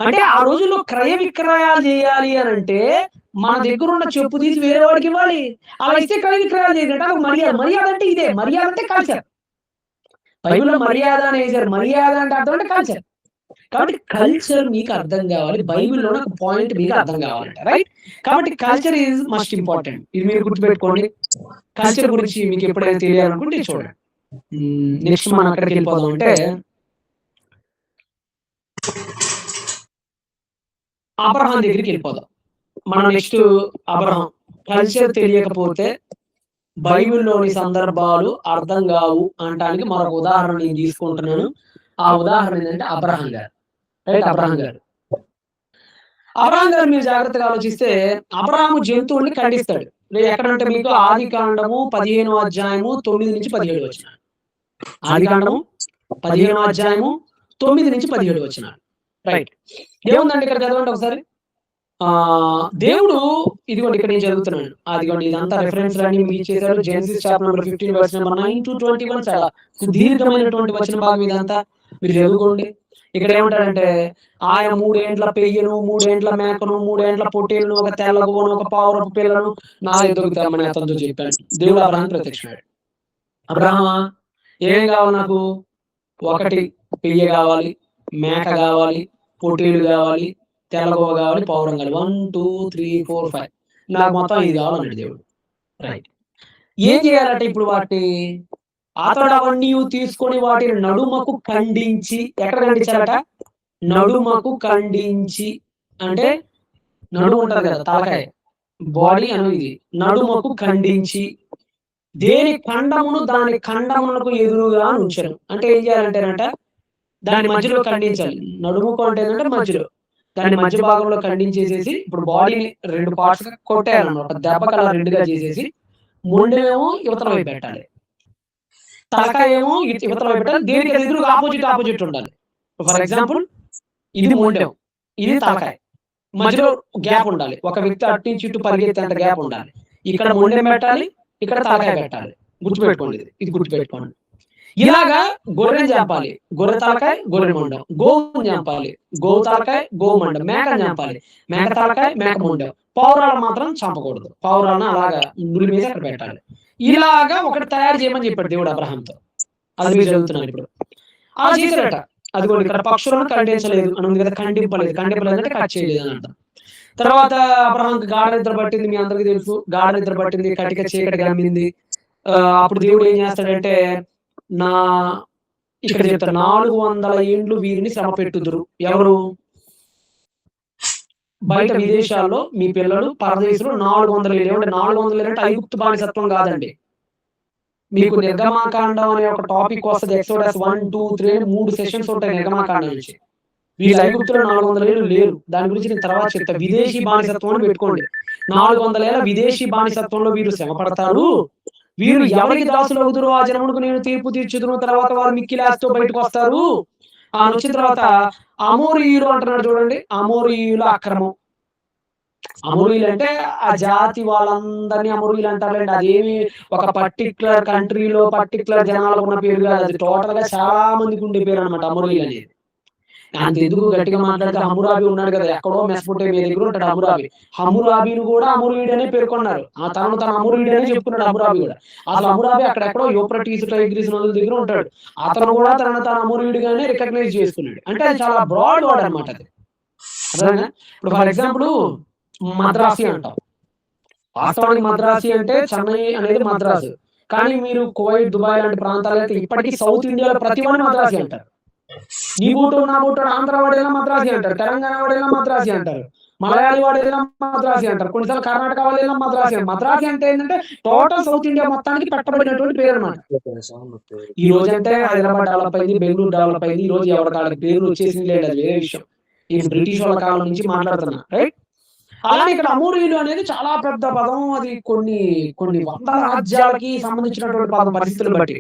అంటే ఆ రోజుల్లో క్రయ విక్రయాలు చేయాలి అనంటే మన దగ్గర ఉన్న చెప్పు తీసి వేరే వాడికి ఇవ్వాలి. అలా ఇస్తే క్రయ విక్రయాలు చేయాలంటే అది మర్యాద. మర్యాద అంటే ఇదే. మర్యాద అంటే కల్చర్. బైబిల్‌లో మర్యాద అని వేశారు. మర్యాద అంటే అర్థం అంటే కల్చర్. కాబట్టి కల్చర్ మీకు అర్థం కావాలి. బైబిల్‌లోనే ఒక పాయింట్ మీకు అర్థం కావాలంట. రైట్? కాబట్టి కల్చర్ ఈజ్ మస్ట్ ఇంపార్టెంట్. ఇది మీరు గుర్తుపెట్టుకోండి. కల్చర్ గురించి మీకు ఎప్పుడైనా తెలియాలనుకుంటే చూడండి. నెక్స్ట్ మనం ఎక్కడికి వెళ్ళిపోదాం అంటే అబ్రహాం దగ్గరికి వెళ్ళిపోదాం. మనం నెక్స్ట్ అబ్రహాం. కల్చర్ తెలియకపోతే బైబిల్‌లోని సందర్భాలు అర్థం కావు అనటానికి మరొక ఉదాహరణ నేను తీసుకుంటున్నాను. ఆ ఉదాహరణ ఏంటంటే అబ్రహాం గారు. రైట్? అబ్రహాం గారు. అబ్రహాం గారు మీరు జాగ్రత్తగా ఆలోచిస్తే అబ్రహాము జంతువుల్ని ఖండిస్తాడు. ఎక్కడంటే మీకు ఆదికాండము 15వ అధ్యాయము 9-17 వచనాలు. ఆదికాండము 15వ అధ్యాయము 9-17 వచనాలు. రైట్. ఏముందండి ఇక్కడ చదవండి ఒకసారి. దేవుడు ఇదిగోండి ఇక్కడ నేను చదువుతున్నాను. అదిగోండి ఇదంతా రిఫరెన్స్‌లన్నీ మీకు ఇచ్చేసాడు. Genesis chapter number 15 verse number 9-21 చాలా సుదీర్ఘమైనటువంటి వచన భాగం ఇదంతా. మీరు చదువుకోండి. ఇక్కడ ఏమంటాడంటే ఆయన 3 ఏండ్ల పెయ్యను, 3 ఏండ్ల మేకను, 3 ఏండ్ల పొట్టేలును, ఒక తెల్ల గువ్వను, ఒక పావురపు పిల్లను నా ఎదురుకు తెమ్మని అతనితో చెప్పాడు. దేవుడు అబ్రహాముకి ప్రత్యక్షమయ్యాడు. అబ్రహామా ఏం కావాలి నాకు? 1 పెయ్య కావాలి, మేక కావాలి, పొట్టేలు కావాలి, తెల్లగోవ కావాలి, పౌరం కావాలి. 1, 2, 3, 4, 5 నాకు మొత్తం ఇది కావాలన్నాడు దేవుడు. రైట్. ఏం చేయాలంటే ఇప్పుడు వాటిని అతడు అవన్నీ తీసుకొని వాటిని నడుమకు ఖండించి, ఎక్కడ ఖండించాలట? నడుమకు ఖండించి అంటే నడుము ఉంటది కదా, తలకాయ, బాడీ అనేది నడుమకు ఖండించి దేని ఖండమును దాని ఖండమునకు ఎదురుగా ఉంచను. అంటే ఏం చేయాలంటేనంట దాని మధ్యలో ఖండించాలి. నడుముకు అంటే ఏంటంటే మధ్యలో, దాన్ని మధ్య భాగంలో ఖండించేసేసి ఇప్పుడు బాడీని 2 పార్ట్స్ గా కొట్టేయాలన్నమాట. దెబ్బకలా 2గా చేసేసి మొండెమేమో ఇవతల వైపు పెట్టాలి, తలకాయ ఏమో ఇవతల వైపు పెట్టాలి. దేనికి ఎదురుగా ఆపోజిట్ ఉండాలి. ఫర్ ఎగ్జాంపుల్ ఇది మొండెం, ఇది తలకాయ, మధ్యలో గ్యాప్ ఉండాలి. ఒక వ్యక్తి అటు నుంచి ఇటు పరిగెత్తేంత గ్యాప్ ఉండాలి. ఇక్కడ మొండెం పెట్టాలి, ఇక్కడ తలకాయ పెట్టాలి. గుర్తుపెట్టుకోండి, ఇది గుర్తుపెట్టుకోండి. ఇలాగా గొర్రెని చంపాలి, గొర్రె తలకాయ, గొర్రె మొండం. గోవుని చంపాలి, గోవు తలకాయ, గోవు మొండం. మేకని చంపాలి, మేక తలకాయ, మేక మొండం. పౌరాలు మాత్రం చంపకూడదు. పౌరాలను అలాగా నులి మీద అక్కడ పెట్టాలి. ఇలాగా ఒకటి తయారు చేయమని చెప్పాడు దేవుడు అబ్రహాంతో. అది మీరు చదువుతున్నారు ఇప్పుడు. అలా చేశారట. అదిగోండి ఇక్కడ పక్షులను ఖండించలేదు అని ఉంది కదా, ఖండింపలేదు. ఖండింపలేదు అంటే కట్ చేయలేదు అని అర్థం. తర్వాత అబ్రహాంకి గాఢ నిద్ర పట్టింది. మీ అందరికీ తెలుసు, గాఢ నిద్ర పట్టింది, కటిక చీకటి గమ్మింది. అప్పుడు దేవుడు ఏం చేస్తాడంటే ఇక్కడ చెప్తారు 400 ఏండ్లు వీరిని శ్రమ పెట్టుదురు. ఎవరు? బయట విదేశాల్లో మీ పిల్లలు పరదేశంలో 400 ఏళ్ళు. ఏమంటే 400 ఏళ్ళు అంటే ఐగుప్తు బానిసత్వం కాదండి. మీకు నిర్గమాకాండం అనే ఒక టాపిక్ వస్తుంది. ఎక్సోడస్ 1, 2, 3 అని 3 సెషన్స్ ఉంటాయి నిర్గమాకాండం నుంచి. వీళ్ళు ఐగుప్తులో 400 ఏళ్ళు లేరు. దాని గురించి నేను తర్వాత చెప్తా. విదేశీ బానిసత్వం అని పెట్టుకోండి. 400 ఏళ్ల విదేశీ బానిసత్వంలో వీరు శ్రమ పడతారు. వీరు ఎవరికి దాసులు అవుతురో ఆ జనమునకు నేను తీర్పు తీర్చుదును. తర్వాత వారు మిక్కిలి ఆస్తితో బయటకు వస్తారు. ఆయన వచ్చిన తర్వాత అమోరీయులు అంటున్నాడు చూడండి. అమోరీయుల అక్రమం. అమోరీయులు అంటే ఆ జాతి వాళ్ళందరినీ అమోరీయులు అంటారులేండి. అదేమి ఒక పర్టిక్యులర్ కంట్రీలో పర్టిక్యులర్ జనాలకు ఉన్న పేరు కాదు. అది టోటల్‌గా చాలా మందికి ఉండే పేరన్నమాట అమోరీయులు అనేది. అంతెందుకు గట్టిగా మాట్లాడితే హమ్మురాబి ఉన్నాడు కదా! ఎక్కడో మెసొపొటేమియా దగ్గర ఉంటాడు హమ్మురాబి. హమ్మురాబిని కూడా అమోరీయుడనే పేర్కొన్నారు. తనను అమోరీయుడనే చెప్పుకున్నాడు హమ్మురాబి కూడా. అసలు హమ్మురాబి అక్కడెక్కడో యూఫ్రటీస్, టైగ్రీస్ నదుల దగ్గర ఉంటాడు. అతను కూడా తనను తాను అమోరీయుడిగానే రికగ్నైజ్ చేసుకున్నాడు. అంటే అది చాలా బ్రాడ్ వర్డ్ అన్నమాట అది. అర్థమైందా? ఇప్పుడు ఫర్ ఎగ్జాంపుల్ మద్రాసి అంటాం. వాస్తవానికి మద్రాసి అంటే చెన్నై అనేది మద్రాసు. కానీ మీరు కువైట్, దుబాయ్ లాంటి ప్రాంతాలైతే ఇప్పటికీ సౌత్ ఇండియాలో ప్రతి వాడిని మద్రాసి అంటారు. నీ బూటోడు, నా బూటోడు ఆంధ్ర వాడేలా మద్రాసి అంటారు. తెలంగాణ వాడేలా మద్రాసి అంటారు. మలయాళీ వాడేలా మద్రాసి అంటారు. కొన్నిసార్లు కర్ణాటక వాళ్ళేలా మద్రాసి అంటారు. మద్రాసి అంటే ఏంటంటే టోటల్ సౌత్ ఇండియా మొత్తానికి పెట్టబడినటువంటి పేరు అన్నమాట. ఈ రోజు అంటే హైదరాబాద్ డెవలప్ అయింది, బెంగళూరు డెవలప్ అయింది. ఈ రోజు ఎవరి కాళ్ళకి పేర్లు వచ్చేసింది లేదు, అది వేరే విషయం. ఈ బ్రిటిష్ వాళ్ళ కాలం నుంచి మాట్లాడుతున్నా, రైట్? అలానే ఇక్కడ అమోరీయులు అనేది చాలా పెద్ద పదం. అది కొన్ని కొన్ని వందల రాజ్యాలకి సంబంధించినటువంటి పదం పరిస్థితులను బట్టి.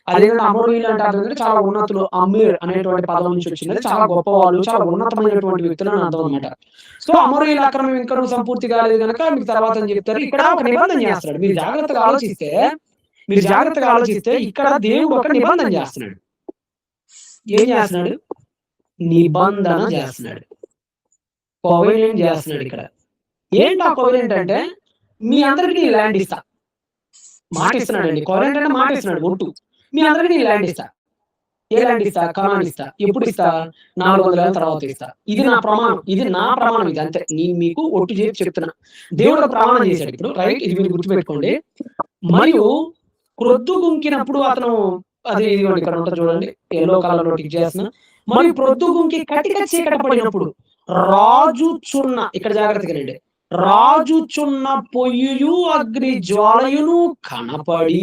అదేంటంటే అమోరీయులు అంటే అర్థం చాలా ఉన్నతులు. అమీర్ అనేటువంటి పదం నుంచి వచ్చినది. చాలా గొప్ప వాళ్ళు, చాలా ఉన్నతమైనటువంటి వ్యక్తులు అని అర్థం అనమాట. సో అమోరీయుల ఆక్రమణ ఇంకా సంపూర్తి కాలేదు కనుక మీకు తర్వాత అని చెప్తారు. ఇక్కడ ఒక నిబంధన చేస్తాడు. మీరు జాగ్రత్తగా ఆలోచిస్తే ఇక్కడ దేవుడు ఒక నిబంధన చేస్తున్నాడు. ఏం చేస్తున్నాడు? నిబంధన చేస్తున్నాడు. కోవెనెంట్ చేస్తున్నాడు ఇక్కడ. ఏంటి ఆ కోవెనెంట్ అంటే, మీ అందరికి నేను ల్యాండ్ ఇస్తా. మాట ఇస్తున్నాడండి. కోవెనెంట్ అంటే మాట ఇస్తున్నాడు, ఒట్టు. మీ అందరికి నేను ల్యాండ్ ఇస్తా. ఏ ల్యాండ్ ఇస్తా? కనాన్ ఇస్తా. ఎప్పుడు ఇస్తా? 400 ఏళ్ళ తర్వాత ఇస్తా. ఇది నా ప్రమాణం. ఇది అంతే. నేను మీకు ఒట్టు చేసి చెప్తున్నా. దేవుడు ప్రమాణం చేశాడు ఇప్పుడు, రైట్? ఇది మీరు గుర్తుపెట్టుకోండి. మరియు ప్రొద్దు గుంకినప్పుడు అతను అది ఇదిగోండి ఇక్కడ ఉంటుంది చూడండి, ఎల్లో కలర్ లో టిక్ చేస్తున్నా. మరియు ప్రొద్దు గుంకి కటిక చీకట పడినప్పుడు రాజుచున్న, ఇక్కడ జాగ్రత్తగా రండి, రాజుచున్న పొయ్యు అగ్ని జ్వాలయును కనపడి,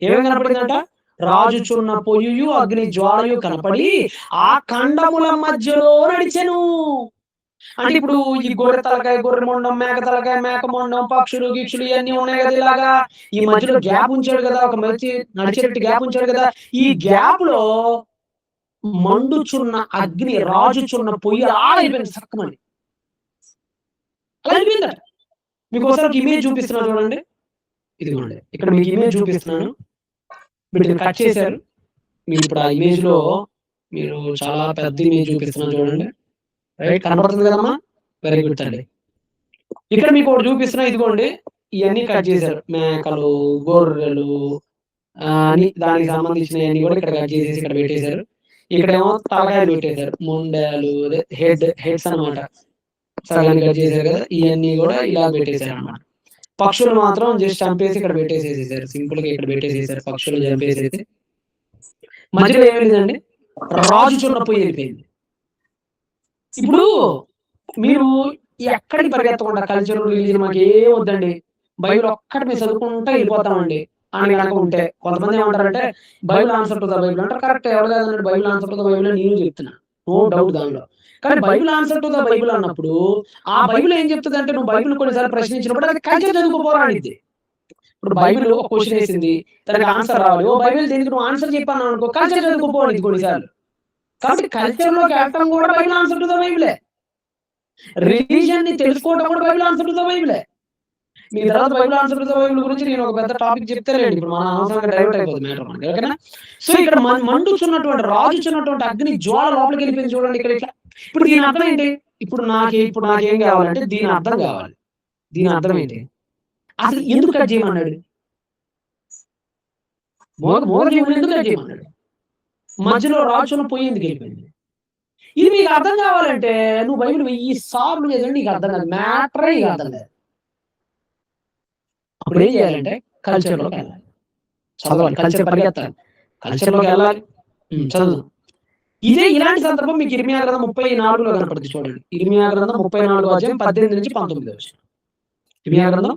ఏమేం కనపడిందంట? రాజుచున్న పొయ్యు అగ్ని జ్వాలయు కనపడి ఆ ఖండముల మధ్యలో నడిచెను. అంటే ఇప్పుడు ఈ గొర్రె తలకాయ, గొర్రె మొండం, మేక తలకాయ, మేక మొండం, పక్షులు గీక్షులు ఇవన్నీ ఉన్నాయి కదా ఇలాగా. ఈ మధ్యలో గ్యాప్ ఉంచాడు కదా, ఒక మంచి నడిచేటట్టు గ్యాప్ ఉంచాడు కదా. ఈ గ్యాప్ లో మండుచున్న అగ్ని, రాజుచున్న పొయ్యి అలా అయిపోయింది సక్కమని. అలా అయిపోయిందట. మీకు ఒకసారి ఇమేజ్ చూపిస్తున్నాను చూడండి. ఇదిగోండి ఇక్కడ మీకు ఇమేజ్ చూపిస్తున్నాను. వీటిని కట్ చేశారు. మీరు ఇప్పుడు ఆ ఇమేజ్ లో మీరు చాలా పెద్ద ఇమేజ్ చూపిస్తున్నాను చూడండి, రైట్? కనపడుతుంది కదమ్మా? వెరీ గుడ్ అండి. ఇక్కడ మీకు ఒకటి చూపిస్తున్నా, ఇదిగోండి. ఇవన్నీ కట్ చేశారు. మేకలు, గొర్రెలు అని దానికి సంబంధించినవన్నీ కూడా ఇక్కడ కట్ చేసేసి ఇక్కడ పెట్టేశారు. ఇక్కడేమో తలకాయలు పెట్టేశారు, మొండాలు, హెడ్స్ అనమాట. సగాన్ని కట్ చేశారు కదా, ఇవన్నీ కూడా ఇలా పెట్టేశారు అనమాట. పక్షులు మాత్రం జస్ట్ చంపేసి ఇక్కడ పెట్టేసేసారు. సింపుల్ గా ఇక్కడ పెట్టేసేసారు పక్షులు చంపేసేసి. మధ్యలో ఏమైందండి? రాజుచున్న పొయ్యి వెళ్ళిపోయింది. ఇప్పుడు మీరు ఎక్కడికి పరిగెత్తకుండా కల్చర్, రిలీజన్ మాకు ఏం వద్దండి, బైబిల్ ఒక్కటి మీరు చదువుకుంటా వెళ్ళిపోతామండి అని కనుక ఉంటే, కొంతమంది ఏమంటారంటే Bible answer to the Bible అంటారు. కరెక్ట్, ఎవరు కాదన్నాడు Bible answer to the Bible అని నేను చెప్తున్నా, నో డౌట్ దానిలో. కానీ Bible answer to the Bible అన్నప్పుడు ఆ బైబిల్ ఏం చెప్తుంది అంటే, నువ్వు బైబిల్ కొన్నిసార్లు ప్రశ్నించినప్పుడు అది కల్చర్ చదువుకోపోరాడిద్ది. ఇప్పుడు బైబిల్ ఒక క్వశ్చన్ వేసింది, దానికి ఆన్సర్ రావాలి. ఓ బైబిల్ దీనికి నువ్వు ఆన్సర్ చెప్పాను అనుకో, కల్చర్ చదువుకోపోవాలి కొన్నిసార్లు. కాబట్టి కల్చర్ లోకి వెళ్ళటం కూడా బైబిల్ ఆన్సర్ టు ద బైబిలే. రిలీజియన్ ని తెలుసుకోవడం కూడా బైబిల్ ఆన్సర్ టు ద బైబిలే. మీ తర్వాత Bible answer to the Bible గురించి నేను ఒక పెద్ద టాపిక్ చెప్తానండి. ఇప్పుడు మన అవసరంగా డైవర్ట్ అయిపోతుంది మ్యాటర్ మనకి, ఓకేనా? సో ఇక్కడ మండుచున్నటువంటి, రాజుచున్నటువంటి అగ్ని జ్వాల లోపలికి వెళ్ళిపోయింది చూడండి ఇక్కడ ఇట్లా. ఇప్పుడు దీని అర్థం ఏంటి? ఇప్పుడు నాకేం కావాలంటే దీని అర్థం కావాలి. దీని అర్థం ఏంటి? అసలు ఎందుకు కట్ చేయమన్నాడు? మోగజీవులు ఎందుకు కట్ చేయమన్నాడు? మధ్యలో రాజును పొయ్యి ఎందుకు వెళ్ళిపోయింది? ఇది మీకు అర్థం కావాలంటే నువ్వు బైబిల్ 1000 సార్లు చదివండి, నీకు అర్థం కాదు. మ్యాటరే నీకు అర్థం కాదు. అప్పుడు ఏం చేయాలంటే కల్చర్లోకి వెళ్ళాలి, చదవాలి, కల్చర్ పరిగెత్తాలి, కల్చర్లోకి వెళ్ళాలి, చదువు. ఇలాంటి సందర్భం మీకు ఇర్మియా గ్రంథం 34లో కనపడుతుంది చూడండి. ఇర్మియా గ్రంథం 34వ అధ్యాయం 18 నుంచి 19 వచ్చిన. ఇర్మియా గ్రంథం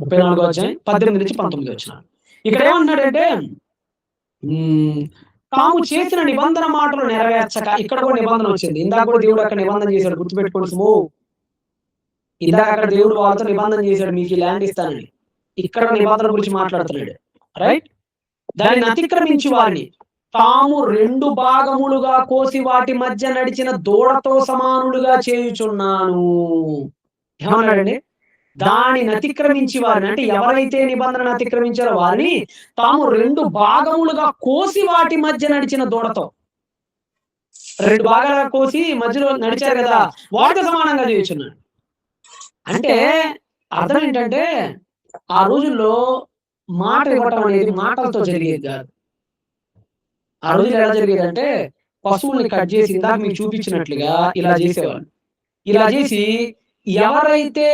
34వ అధ్యాయం 18 నుంచి 19 వచ్చిన. ఇక్కడ ఏమంటున్నాడంటే, తాము చేసిన నిబంధన మాటలు నెరవేర్చక, ఇక్కడ కూడా నిబంధన వచ్చింది. ఇందాక కూడా దేవుడు అక్కడ నిబంధన చేశాడు, గుర్తుపెట్టుకోండి. ఇందాక అక్కడ దేవుడు వాళ్ళతో నిబంధన చేశాడు, మీకు ఈ ల్యాండ్ ఇస్తానని. ఇక్కడ నిబంధన గురించి మాట్లాడుతున్నాడు, రైట్? దాన్ని అతిక్రమించి వారిని, తాము 2 భాగములుగా కోసి వాటి మధ్య నడిచిన దూడతో సమానులుగా చేయుచున్నాను. ఏమన్నాడండి? దానిని అతిక్రమించి వారిని, అంటే ఎవరైతే నిబంధనను అతిక్రమించారో వారిని తాము 2 భాగములుగా కోసి వాటి మధ్య నడిచిన దూడతో. 2 భాగాలుగా కోసి మధ్యలో నడిచారు కదా! వాటితో సమానంగా చేయుచున్నాడు. అంటే అర్థం ఏంటంటే, ఆ రోజుల్లో మాట ఇవ్వటం అనేది మాటలతో జరిగేది కాదు. ఆ రోజుల్లో ఎలా జరిగేదంటే, పశువుల్ని కట్ చేసి ఇందాక మీకు చూపించినట్లుగా ఇలా చేసేవాళ్ళు. ఇలా చేసి ఎవరైతే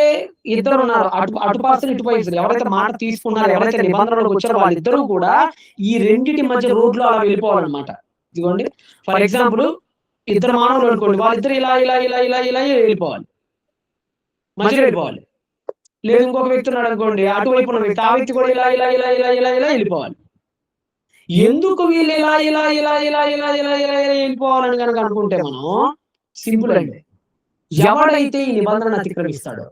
ఇద్దరున్నారో అటు పర్సన్, ఇటు పర్సన్ ఎవరైతే మాట తీసుకున్నారో, ఎవరైతే నిబంధనలోకి వచ్చారో వాళ్ళిద్దరూ కూడా ఈ రెండిటి మధ్య రోడ్‌లో అలా వెళ్ళిపోవాలన్నమాట. ఇదిగోండి, ఫర్ ఎగ్జాంపుల్ ఇద్దరు మానవులు అనుకోండి. వాళ్ళిద్దరు ఇలా, ఇలా, ఇలా, ఇలా, ఇలా వెళ్ళిపోవాలి. మధ్యలో వెళ్ళిపోవాలి. లేదు ఇంకొక వ్యక్తి ఉన్నాడనుకోండి, అటువైపు ఉన్న వ్యక్తి, ఆ వ్యక్తి కూడా ఇలా, ఇలా, ఇలా, ఇలా, ఇలా, ఇలా వెళ్ళిపోవాలి. ఎందుకు వీళ్ళు ఇలా, ఇలా, ఇలా, ఇలా, ఇలా, ఇలా, ఇలా, ఇలా వెళ్ళిపోవాలని గనక అనుకుంటే మనం సింపుల్ అండి. ఎవడైతే ఈ నిబంధనను అతిక్రమిస్తాడో,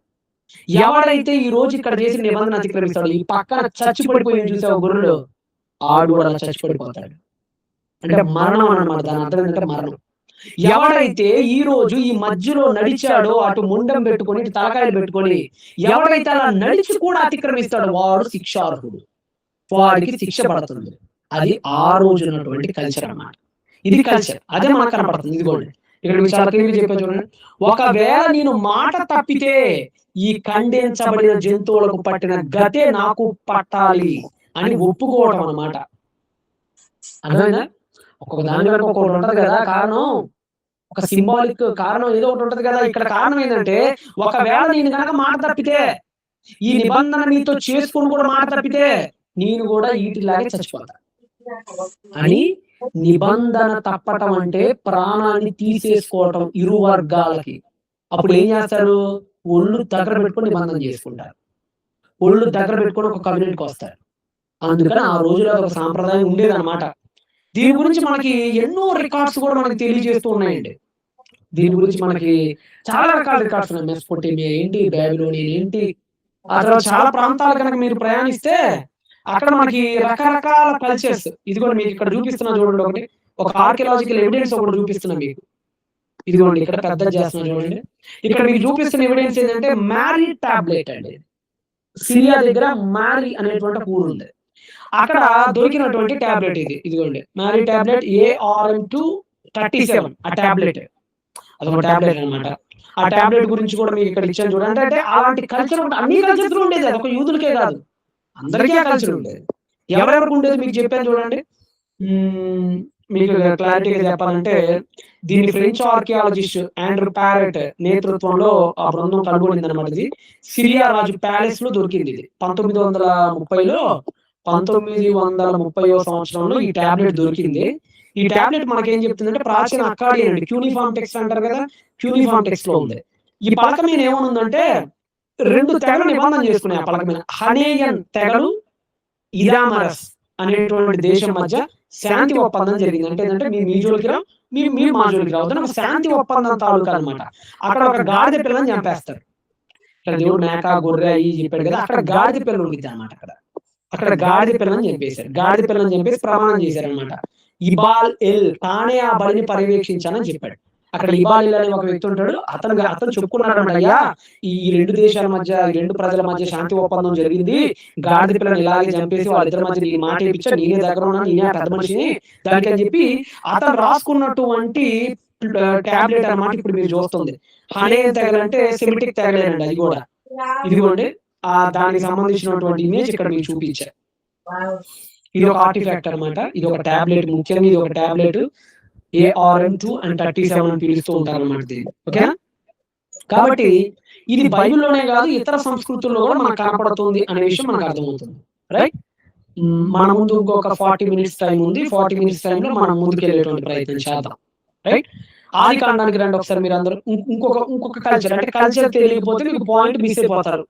ఎవడైతే ఈ రోజు ఇక్కడ చేసిన నిబంధన అతిక్రమిస్తాడో, ఈ పక్కన చచ్చి పడిపోయి చూసావు గొర్రెలు, ఆడు కూడా అలా చచ్చి పడిపోతాడు. అంటే మరణం అన్నమాట. దాని అర్థం ఏంటంటే మరణం. ఎవడైతే ఈ రోజు ఈ మధ్యలో నడిచాడో, అటు ముండం పెట్టుకొని, ఇటు తలకాయలు పెట్టుకొని, ఎవడైతే అలా నడిచి కూడా అతిక్రమిస్తాడో వాడు శిక్షార్హుడు. వాడికి శిక్ష పడుతుంది. అది ఆ రోజు ఉన్నటువంటి కల్చర్ అన్నమాట. ఇది కల్చర్. అదే మనకు కనపడుతుంది. ఇదిగోండి, ఇక్కడ మీకు చాలా క్లియర్‌గా చెప్పాను చూడండి. ఒకవేళ నేను మాట తప్పితే ఈ ఖండించబడిన జంతువులకు పట్టిన గతే నాకు పట్టాలి అని ఒప్పుకోవటం అన్నమాట. అర్థమైందా? ఒక్కొక్క దాని వెనక ఒక్కొక్కటి ఉంటది కదా కారణం. ఒక సింబాలిక్ కారణం ఏదో ఒకటి ఉంటది కదా! ఇక్కడ కారణం ఏంటంటే, ఒకవేళ నేను గనక మాట తప్పితే, ఈ నిబంధన మీతో చేసుకొని కూడా మాట తప్పితే, నేను కూడా ఈటిలాగే చచ్చిపోతా అని. నిబంధన తప్పటం అంటే ప్రాణాన్ని తీసేసుకోవటం ఇరు వర్గాలకి. అప్పుడు ఏం చేస్తారు? ఒళ్ళు దగ్గర పెట్టుకొని నిబంధన చేసుకుంటారు. ఒళ్ళు దగ్గర పెట్టుకొని ఒక కమ్యూనిటీకి వస్తారు. అందుకని ఆ రోజుల్లో అదొక సాంప్రదాయం ఉండేదన్నమాట. దీని గురించి మనకి ఎన్నో రికార్డ్స్ కూడా మనకి తెలియజేస్తూ ఉన్నాయండి. దీని గురించి మనకి చాలా రకాల రికార్డ్స్ ఉన్నాయి. మెసొపొటేమియా ఏంటి, బాబిలోనియన్ ఏంటి, ఆ తర్వాత చాలా ప్రాంతాలు కనుక మీరు ప్రయాణిస్తే అక్కడ మనకి రకరకాల కల్చర్స్. ఇదిగోండి మీకు ఇక్కడ చూపిస్తున్నా చూడండి ఒకటి. ఒక ఆర్కియలాజికల్ ఎవిడెన్స్ ఒకటి చూపిస్తున్నా మీకు. ఇదిగోండి ఇక్కడ పెద్దది చేస్తున్నా చూడండి. ఇక్కడ మీకు చూపిస్తున్న ఎవిడెన్స్ ఏంటంటే మ్యారీ టాబ్లెట్ అండి. సిరియా దగ్గర మ్యారీ అనేటువంటి ఒక ఊరు ఉంది. అక్కడ దొరికినటువంటి టాబ్లెట్ ఇది. ఇదిగోండి మ్యారీ టాబ్లెట్ ARM-237 ఆ టాబ్లెట్. అదొక టాబ్లెట్ అన్నమాట. ఆ టాబ్లెట్ గురించి కూడా మీకు ఇక్కడ ఇచ్చాను చూడండి. అంటే అలాంటి కల్చర్ అన్ని కల్చర్స్ లో ఉండేది. అదొక యూదులకే కాదు, అందరికీ ఆ కల్చర్ ఉండేది. ఎవరెవరికి ఉండేది మీకు చెప్పాను చూడండి. మీకు క్లారిటీగా చెప్పాలంటే, దీన్ని ఫ్రెంచ్ ఆర్కియాలజిస్ట్ ఆండ్రూ ప్యారెట్ నేతృత్వంలో ఆ బృందం కనుగొనింది అనమాట. ఇది సిరియా రాజు ప్యాలెస్ లో దొరికింది. ఇది 1930లో 1930వ సంవత్సరంలో ఈ టాబ్లెట్ దొరికింది. ఈ టాబ్లెట్ మనకేం చెప్తుందంటే ప్రాచీన అక్కాడియన్ అండి. క్యూనిఫామ్ టెక్స్ట్ అంటారు కదా, క్యూనిఫామ్ టెక్స్ట్ లో ఉంది. ఈ పలక మీద ఏమనుందంటే 2 తెగలు నిబంధన చేసుకున్నాయి. ఆ పలక మీద హనేయన్ తెగలు, ఇరామరస్ అనేటువంటి దేశం మధ్య శాంతి ఒప్పందం జరిగింది. అంటే ఏంటంటే మీ జోలికి రా, మీరు మా జోలికి రావద్దని ఒక శాంతి ఒప్పందం తాలూకా అనమాట. అక్కడ ఒక గాడిద పిల్లని చంపేస్తారు. ఇక్కడ దేవుడు మేక, గొర్రె అయ్యి చెప్పాడు కదా, అక్కడ గాడిద పిల్ల ఉండిద్ది అనమాట. అక్కడ గాడిద పిల్లని చంపేశారు. గాడిద పిల్లని చంపేసి ప్రమాణం చేశారనమాట. ఇబాల్ ఎల్ తానే ఆ బలిని పర్యవేక్షించానని చెప్పాడు. అక్కడ ఇబాల్ ఎల్ అనే ఒక వ్యక్తి ఉంటాడు. అతను చెప్పుకున్నాడన్నమాట, అయ్యా ఈ 2 దేశాల మధ్య, ఈ 2 ప్రజల మధ్య శాంతి ఒప్పందం జరిగింది. గాడిద పిల్లని ఇలాగే చంపేసి వాళ్ళిద్దరి మధ్య నీ మాట ఇప్పించా, నేనే దగ్గర ఉన్నాను, నేనే పెద్ద మనిషిని దానికి అని చెప్పి అతను రాసుకున్నటువంటి టాబ్లెట్ అన్నమాట. ఇప్పుడు మీరు చూస్తుంది హనే తెగలంటే సెమిటిక్ తెగలేనండి. అది కూడా ఇదిగోండి దానికి సంబంధించినటువంటి ఇమేజ్ ఇక్కడ మీకు చూపించారు. ఇది ఒక ఆర్టిఫాక్ట్ అన్నమాట. ఇది ఒక టాబ్లెట్, ముఖ్యంగా ఇది ఒక టాబ్లెట్ ARM-237 అని పిలుస్తూ ఉంటారు అన్నమాట దీన్ని. ఓకేనా? కాబట్టి ఇది బైబిల్లోనే కాదు ఇతర సంస్కృతుల్లో కూడా మనకు కనపడుతుంది అనే విషయం మనకు అర్థమవుతుంది. రైట్? మన ముందు ఇంకొక 40 మినిట్స్ టైం ఉంది. 40 మినిట్స్ టైంలో మనం ముందుకెళ్ళేటువంటి ప్రయత్నం చేద్దాం. రైట్? ఆదికాండానికి రండి ఒకసారి మీరు అందరూ. ఇంకొక కల్చర్, అంటే కల్చర్ తెలియకపోతే మీకు పాయింట్ మిస్ అయిపోతారు.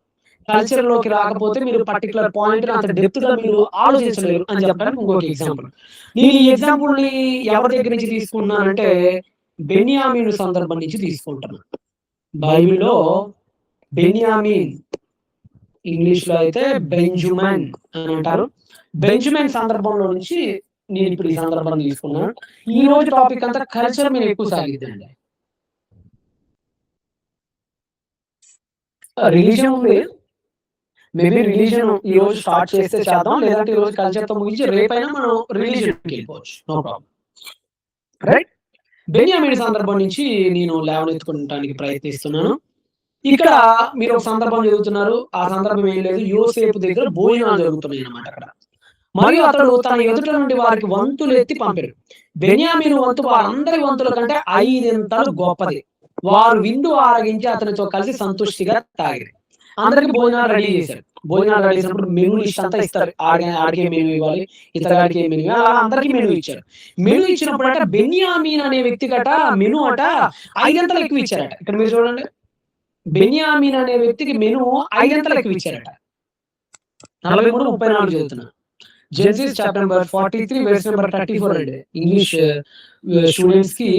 కల్చర్ లోకి రాకపోతే మీరు పర్టికులర్ పాయింట్ అంత డెప్త్ గా మీరు ఆలోచించలేరు అని చెప్పడానికి ఇంకొక ఎగ్జాంపుల్. నేను ఈ ఎగ్జాంపుల్ ని ఎవరి దగ్గర నుంచి తీసుకుంటున్నానంటే బెన్యామీను సందర్భం నుంచి తీసుకుంటున్నాను. బైబిల్లో బెన్యామీన్, ఇంగ్లీష్ లో అయితే బెంజమిన్ అని అంటారు. బెంజమిన్ సందర్భంలో నుంచి నేను ఇప్పుడు ఈ సందర్భాన్ని తీసుకున్నాను. ఈ రోజు టాపిక్ అంతా కల్చర్ మీద ఎక్కువ సాగిద్దండి. రిలీజియన్ ఉంది. మేబీ రిలీజియన్ ఈ రోజు స్టార్ట్ చేస్తే చేద్దాం. లేదంటే ఈ రోజు కల్చర్‌తో ముగించి రేపైనా మనం రిలీజియన్‌కెళ్ళిపోవచ్చు. No problem. రైట్? బెన్యామీన్ సందర్భం నుంచి నేను లేవనెత్తుకోవడానికి ప్రయత్నిస్తున్నాను. ఇక్కడ మీరు ఒక సందర్భం చదువుతున్నారు. ఆ సందర్భం ఏం లేదు. యోసేపు దగ్గర భోజనాలు జరుగుతున్నాయన్నమాట అక్కడ. మరియు అతడు తన ఎదుట నుండి వారికి వంతులు ఎత్తి పంపెను. బెన్యామీను వంతు వారందరి వంతుల కంటే 5 గొప్పది. వారు విందు ఆరగించి అతనితో కలిసి సంతుష్టిగా తాగిరి. అందరికి భోజనాలు రెడీ చేశారు. భోజనాలు రెడీ చేసినప్పుడు మెనూ లిస్ట్ అంతా ఇస్తారు. ఆడికే మెనూ ఇవ్వాలి, ఇతగాడికి మెనూ అలా అందరికీ మెనూ ఇచ్చారు. మెనూ ఇచ్చినప్పుడు అట బెన్యామీన్ అనే వ్యక్తికి అట మెనూ అట 5 ఎక్కువ ఇచ్చారట. ఇక్కడ మీరు చూడండి, బెన్యామీన్ అనే వ్యక్తికి మెనూ 5 ఎక్కువ ఇచ్చారట. 43, 34 చదువుతున్నా. Genesis chapter number 43 verse number 34 అండి. ఇంగ్లీష్ స్టూడెంట్స్ కి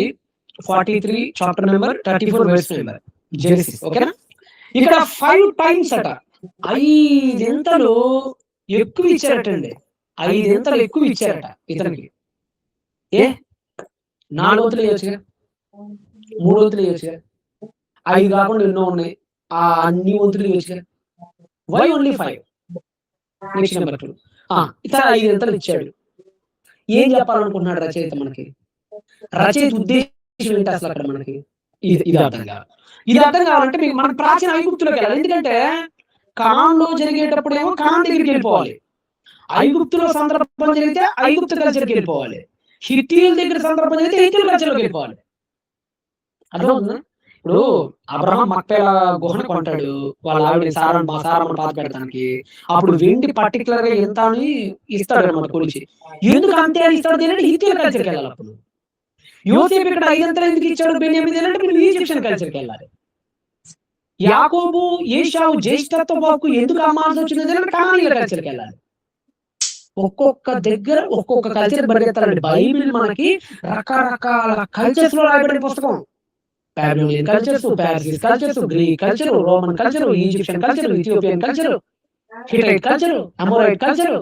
43 chapter number 34 verse number Genesis. ఓకేనా? ఇక్కడ 5 టైమ్స్ అట 5 ఎక్కువ ఇచ్చారటండి. 5 ఎక్కువ ఇచ్చారట ఇతనికి. 4 వంతులు ఇవ్వచ్చుగా, 3 వంతులు ఇవ్వచ్చుగా, 5 కాకుండా ఎన్నో ఉన్నాయి. అన్ని వంతులు ఇవ్వచ్చుగా. Why only 5? Next number 2. ఇతర 5 ఇచ్చాడు. ఏం చెప్పాలనుకుంటున్నాడు రచయిత మనకి? రచయిత ఉద్దేశం ఏంటి అసలు అక్కడ మనకి? ఇది అర్థం కావాలి. ఇది అర్థం కావాలంటే మీకు మన ప్రాచీన ఐగుప్తులోకి వెళ్ళాలి. ఎందుకంటే కనాన్‌లో జరిగేటప్పుడేమో కనాన్ దగ్గరికి వెళ్ళిపోవాలి. ఐగుప్తులో సందర్భం జరిగితే ఐగుప్తు కల్చర్‌కి వెళ్ళిపోవాలి. హిత్తీయుల దగ్గర సందర్భం జరిగితే హిత్తీయుల కల్చర్‌లోకి వెళ్ళిపోవాలి. అర్థమవుతుందా? ఇప్పుడు అబ్రహాం మక్పేల గుహను కొంటాడు. వాళ్ళ ఆవిడ సారమ్మను పాతి పెడతానికి. అప్పుడు వెండి పర్టికులర్ గా ఎంత అని ఇస్తాడు అనమాట కొలిచి. ఎందుకు అంతే అని ఇస్తాడు అంటే హిత్తీయుల కల్చర్కి వెళ్ళాలి. అప్పుడు యోసేపు ఇక్కడ 5 ఎందుకు ఇచ్చాడు బెన్యామీన్ అంటే మీరు ఈజిప్షియన్ కల్చర్కి వెళ్ళాలి. యాకోబు ఏశావు జ్యేష్ఠత్వ హక్కు ఎందుకు అమ్మాల్సి వచ్చింది అంటే కనానీయుల కల్చర్కి వెళ్ళాలి. ఒక్కొక్క దగ్గర ఒక్కొక్క కల్చర్ పరిగెత్తాలండి. బైబిల్ మనకి రకరకాల కల్చర్స్ లో రాయబడిన పుస్తకం. బాబిలోనియన్ కల్చర్స్, పారసీస్ cultures, Greek culture, Roman culture, Egyptian culture, Ethiopian culture, Hittite culture, Amorite culture,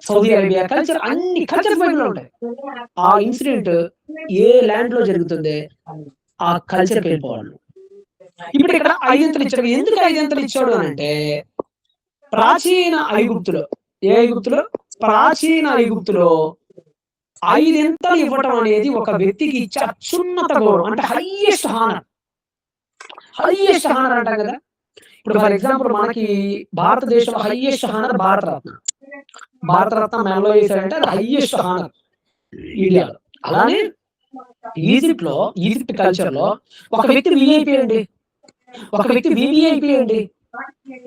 Saudi Arabia culture, అన్ని కల్చర్స్ బైబిల్లో ఉంటాయి. ఆ ఇన్సిడెంట్ ఏ ల్యాండ్ లో జరుగుతుంది ఆ కల్చర్కి వెళ్ళిపోవాలి. ఇప్పుడు ఇక్కడ 5 ఇచ్చాడు. ఎందుకు 5 ఇచ్చాడు అని అంటే ప్రాచీన ఐగుప్తులో, ఏ ఐగుప్తులో? ప్రాచీన ఐగుప్తులో 5 ఇవ్వటం అనేది ఒక వ్యక్తికి ఇచ్చే అత్యున్నత గౌరవం, అంటే హైయెస్ట్ హానర్. హైయెస్ట్ హానర్ అంటాం కదా. ఇప్పుడు ఫర్ ఎగ్జాంపుల్ మనకి భారతదేశంలో హైయెస్ట్ హానర్ భారతరత్న. భారతరత్న మెడలో వేసాడంటే అది హైయెస్ట్ హానర్ ఇండియాలో. అలానే ఈజిప్ట్ కల్చర్ లో ఒక వ్యక్తి విఐపి అండి, ఒక వ్యక్తి వివిఐపి అండి.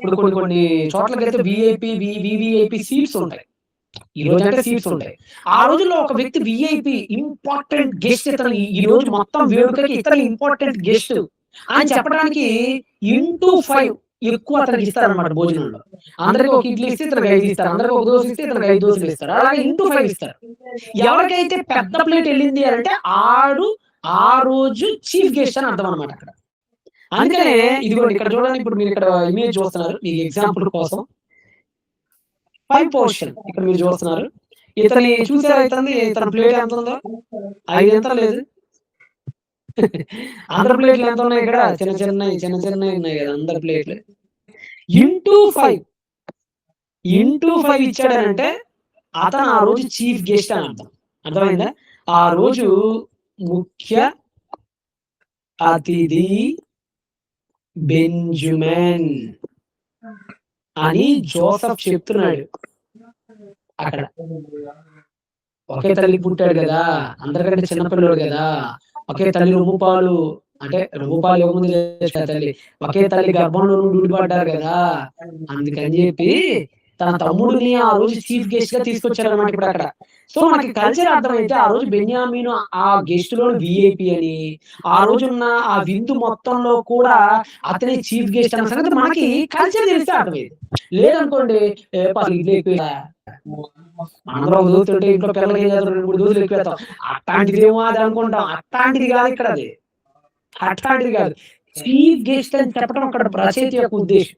ఇప్పుడు కొన్ని చోట్లకి అయితే వివిఐపి సీట్స్ ఉంటాయి. ఈ రోజు అంటే సీట్స్ ఉంటాయి. ఆ రోజుల్లో ఒక వ్యక్తి విఐపి ఇంపార్టెంట్ గెస్ట్, ఇతను ఈ రోజు మొత్తం వేడుకకి ఇతను ఇంపార్టెంట్ గెస్ట్ అని చెప్పడానికి 5 ఎక్కువ అతనికి ఇస్తారన్నమాట భోజనంలో. అందరికి ఒక ఇడ్లీ ఇస్తే ఇతనికి 5 ఇస్తారు, అందరికి ఒక దోశ ఇస్తే ఇతనికి 5 దోశలు ఇస్తారు. అలాగే 5 ఇస్తారు. ఎవరికైతే పెద్ద ప్లేట్ వెళ్ళింది అంటే ఆడు ఆ రోజు చీఫ్ గెస్ట్ అని అర్థం అనమాట అక్కడ. అందుకనే ఇదిగోండి ఇక్కడ చూడండి, ఇప్పుడు మీరు ఇక్కడ ఇమేజ్ చూస్తున్నారు ఈ ఎగ్జాంపుల్ కోసం. 5 పోర్షన్ ఇక్కడ మీరు చూస్తున్నారు. ఇతని చూసారా? ఇతని ప్లేట్ ఎంత ఉందో? 5 లేదు. అందరి ప్లేట్లు ఎంత ఉన్నాయి ఇక్కడ? చిన్న ఉన్నాయి కదా అందరి ప్లేట్లు. ఇంటూ 5 ఇచ్చాడనంటే అతను ఆ రోజు చీఫ్ గెస్ట్ అని అర్థం. అర్థమైందా? ఆ రోజు ముఖ్య అతిథి బెంజమిన్ అని జోసెఫ్ చెప్తున్నాడు అక్కడ. ఒకే తల్లి పుట్టాడు కదా, అందరికంటే చిన్నపిల్లడు కదా, ఒకే తల్లి రొమ్ముపాలు, అంటే రొమ్ముపాలు ఇవ్వముందు తల్లి ఒకే తల్లి గర్భంలో ఊడిపడ్డారు కదా, అందుకని చెప్పి తన తమ్ముడిని ఆ రోజు చీఫ్ గెస్ట్ గా తీసుకొచ్చారన్నమాట ఇప్పుడు అక్కడ. సో మనకి కల్చర్ అర్థమైతే ఆ రోజు బెన్యామీను ఆ గెస్ట్ లో విఐపి అని, ఆ రోజున్న ఆ విందు మొత్తంలో కూడా అతనే చీఫ్ గెస్ట్ అన్న సంగతి మనకి కల్చర్ తెలిస్తే అర్థమైంది. లేదనుకోండి ఇడ్లీ ఎక్కువ, అందరూ దోస్తుంటే ఇంట్లో పిల్లలకి 2-3 దోశలు ఎక్కువ వేస్తాం, అట్లాంటిదేమో అది అనుకుంటాం. అట్లాంటిది కాదు ఇక్కడ, అది అట్లాంటిది కాదు. చీఫ్ గెస్ట్ అని చెప్పడం అక్కడ రచయిత యొక్క ఉద్దేశం.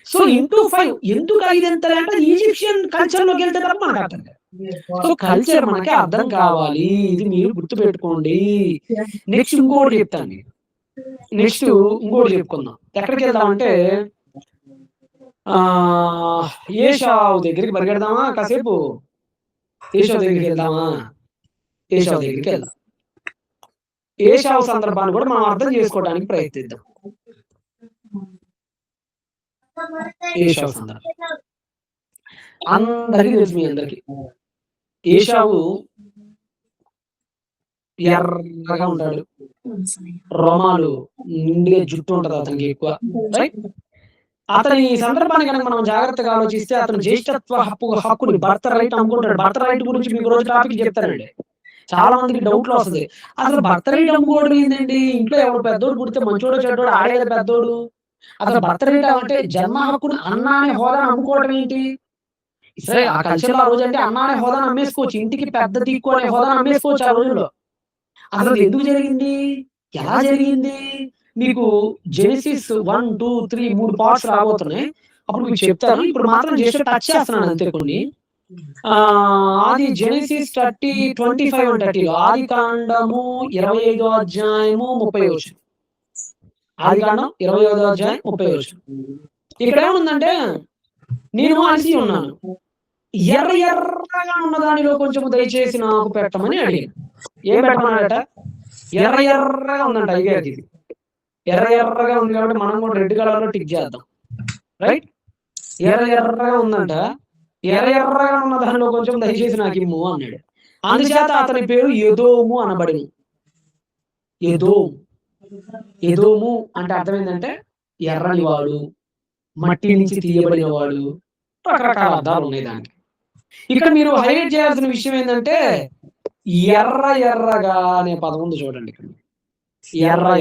సో 5 ఎందుకు 5 అంటే ఈజిప్షియన్ కల్చర్ లోకి వెళ్తే తప్ప మనకు అర్థం కాదు. సో కల్చర్ మనకి అర్థం కావాలి. ఇది మీరు గుర్తుపెట్టుకోండి. నెక్స్ట్ ఇంకోటి చెప్తాను. నెక్స్ట్ ఇంకోటి చెప్పుకుందాం. ఎక్కడికెళ్దామంటే ఏశావు దగ్గరికి పరిగెడదామా కాసేపు? ఏశావు దగ్గరికెళ్దామా? ఏశావు దగ్గరికెళ్దాం. ఏశావు సందర్భాన్ని కూడా మనం అర్థం చేసుకోవడానికి ప్రయత్నిద్దాం. ఏశావు సందర్భం అందరికీ తెలుసు, మీ అందరికి. ఏశావు ఎర్రగా ఉంటాడు. రోమాలు నిండుగా జుట్టు ఉంటది అతనికి ఎక్కువ. రైట్? అతని సందర్భాన్ని కనుక మనం జాగ్రత్తగా ఆలోచిస్తే అతను జ్యేష్ఠత్వ హక్కుని బర్త్ రైట్ అమ్ముకుంటాడు. బర్త్ రైట్ గురించి మీకు రోజు టాపిక్ చెప్తానండి. చాలా మందికి డౌట్లు వస్తుంది. అసలు బర్త్ రైట్ అమ్ముకోవడం ఏంటండి? ఇంట్లో ఎవరు పెద్దోడు పుడితే మంచోడో చెడ్డోడు ఆడే పెద్దోడు. అసలు బర్త్ రైట్ అంటే జన్మ హక్కుని అన్న అనే హోదాను అమ్ముకోవడం ఏంటి? సరే, ఆ కల్చర్ ఆ రోజు అంటే అన్న అనే హోదాను అమ్మేసుకోవచ్చు. ఇంటికి పెద్ద దిక్కు అనే హోదాను అమ్మేసుకోవచ్చు ఆ రోజుల్లో. అసలు ఎందుకు జరిగింది? ఎలా జరిగింది? మీకు జెనెసిస్ 1, 2, 3 3 పార్ట్స్ రాబోతున్నాయి. అప్పుడు మీకు చెప్తాను. ఇప్పుడు మాత్రం జస్ట్ టచ్ చేస్తున్నాను అంతే కొన్ని. ఆది జెనెసిస్ 25 and 30 ఆదికాండము 25వ అధ్యాయము 30వ వచనం. ఆదికాండం 25వ అధ్యాయం 30వ వచనం. ఇక్కడ ఏముందంటే, నేను అలసి ఉన్నాను, ఎర్రగా ఉన్న దానిలో కొంచెం దయచేసి నాకు పెట్టమని అడిగాను. ఏం పెట్టమన్నాడట? ఎర్రగా ఉందంట అయ్యాకి. ఇది ఎర్రగా ఉంది కాబట్టి మనం కూడా రెడ్ కలర్ లో టిక్ చేద్దాం. రైట్? ఎర్రగా ఉందంట. ఎర్రగా ఉన్న దానిలో కొంచెం దయచేసి నాకు ఇమ్ము అన్నాడు. అందుచేత అతని పేరు ఎదోము అనబడింది. ఎదోము అంటే అర్థం ఏంటంటే ఎర్రని వాడు, మట్టి నుంచి తీయబడిన వాడు. రకరకాల అర్థాలు ఉన్నాయి దానికి. ఇక్కడ మీరు హైలైట్ చేయాల్సిన విషయం ఏంటంటే ఎర్రగా అనే పదం ఉంది చూడండి. ఇక్కడ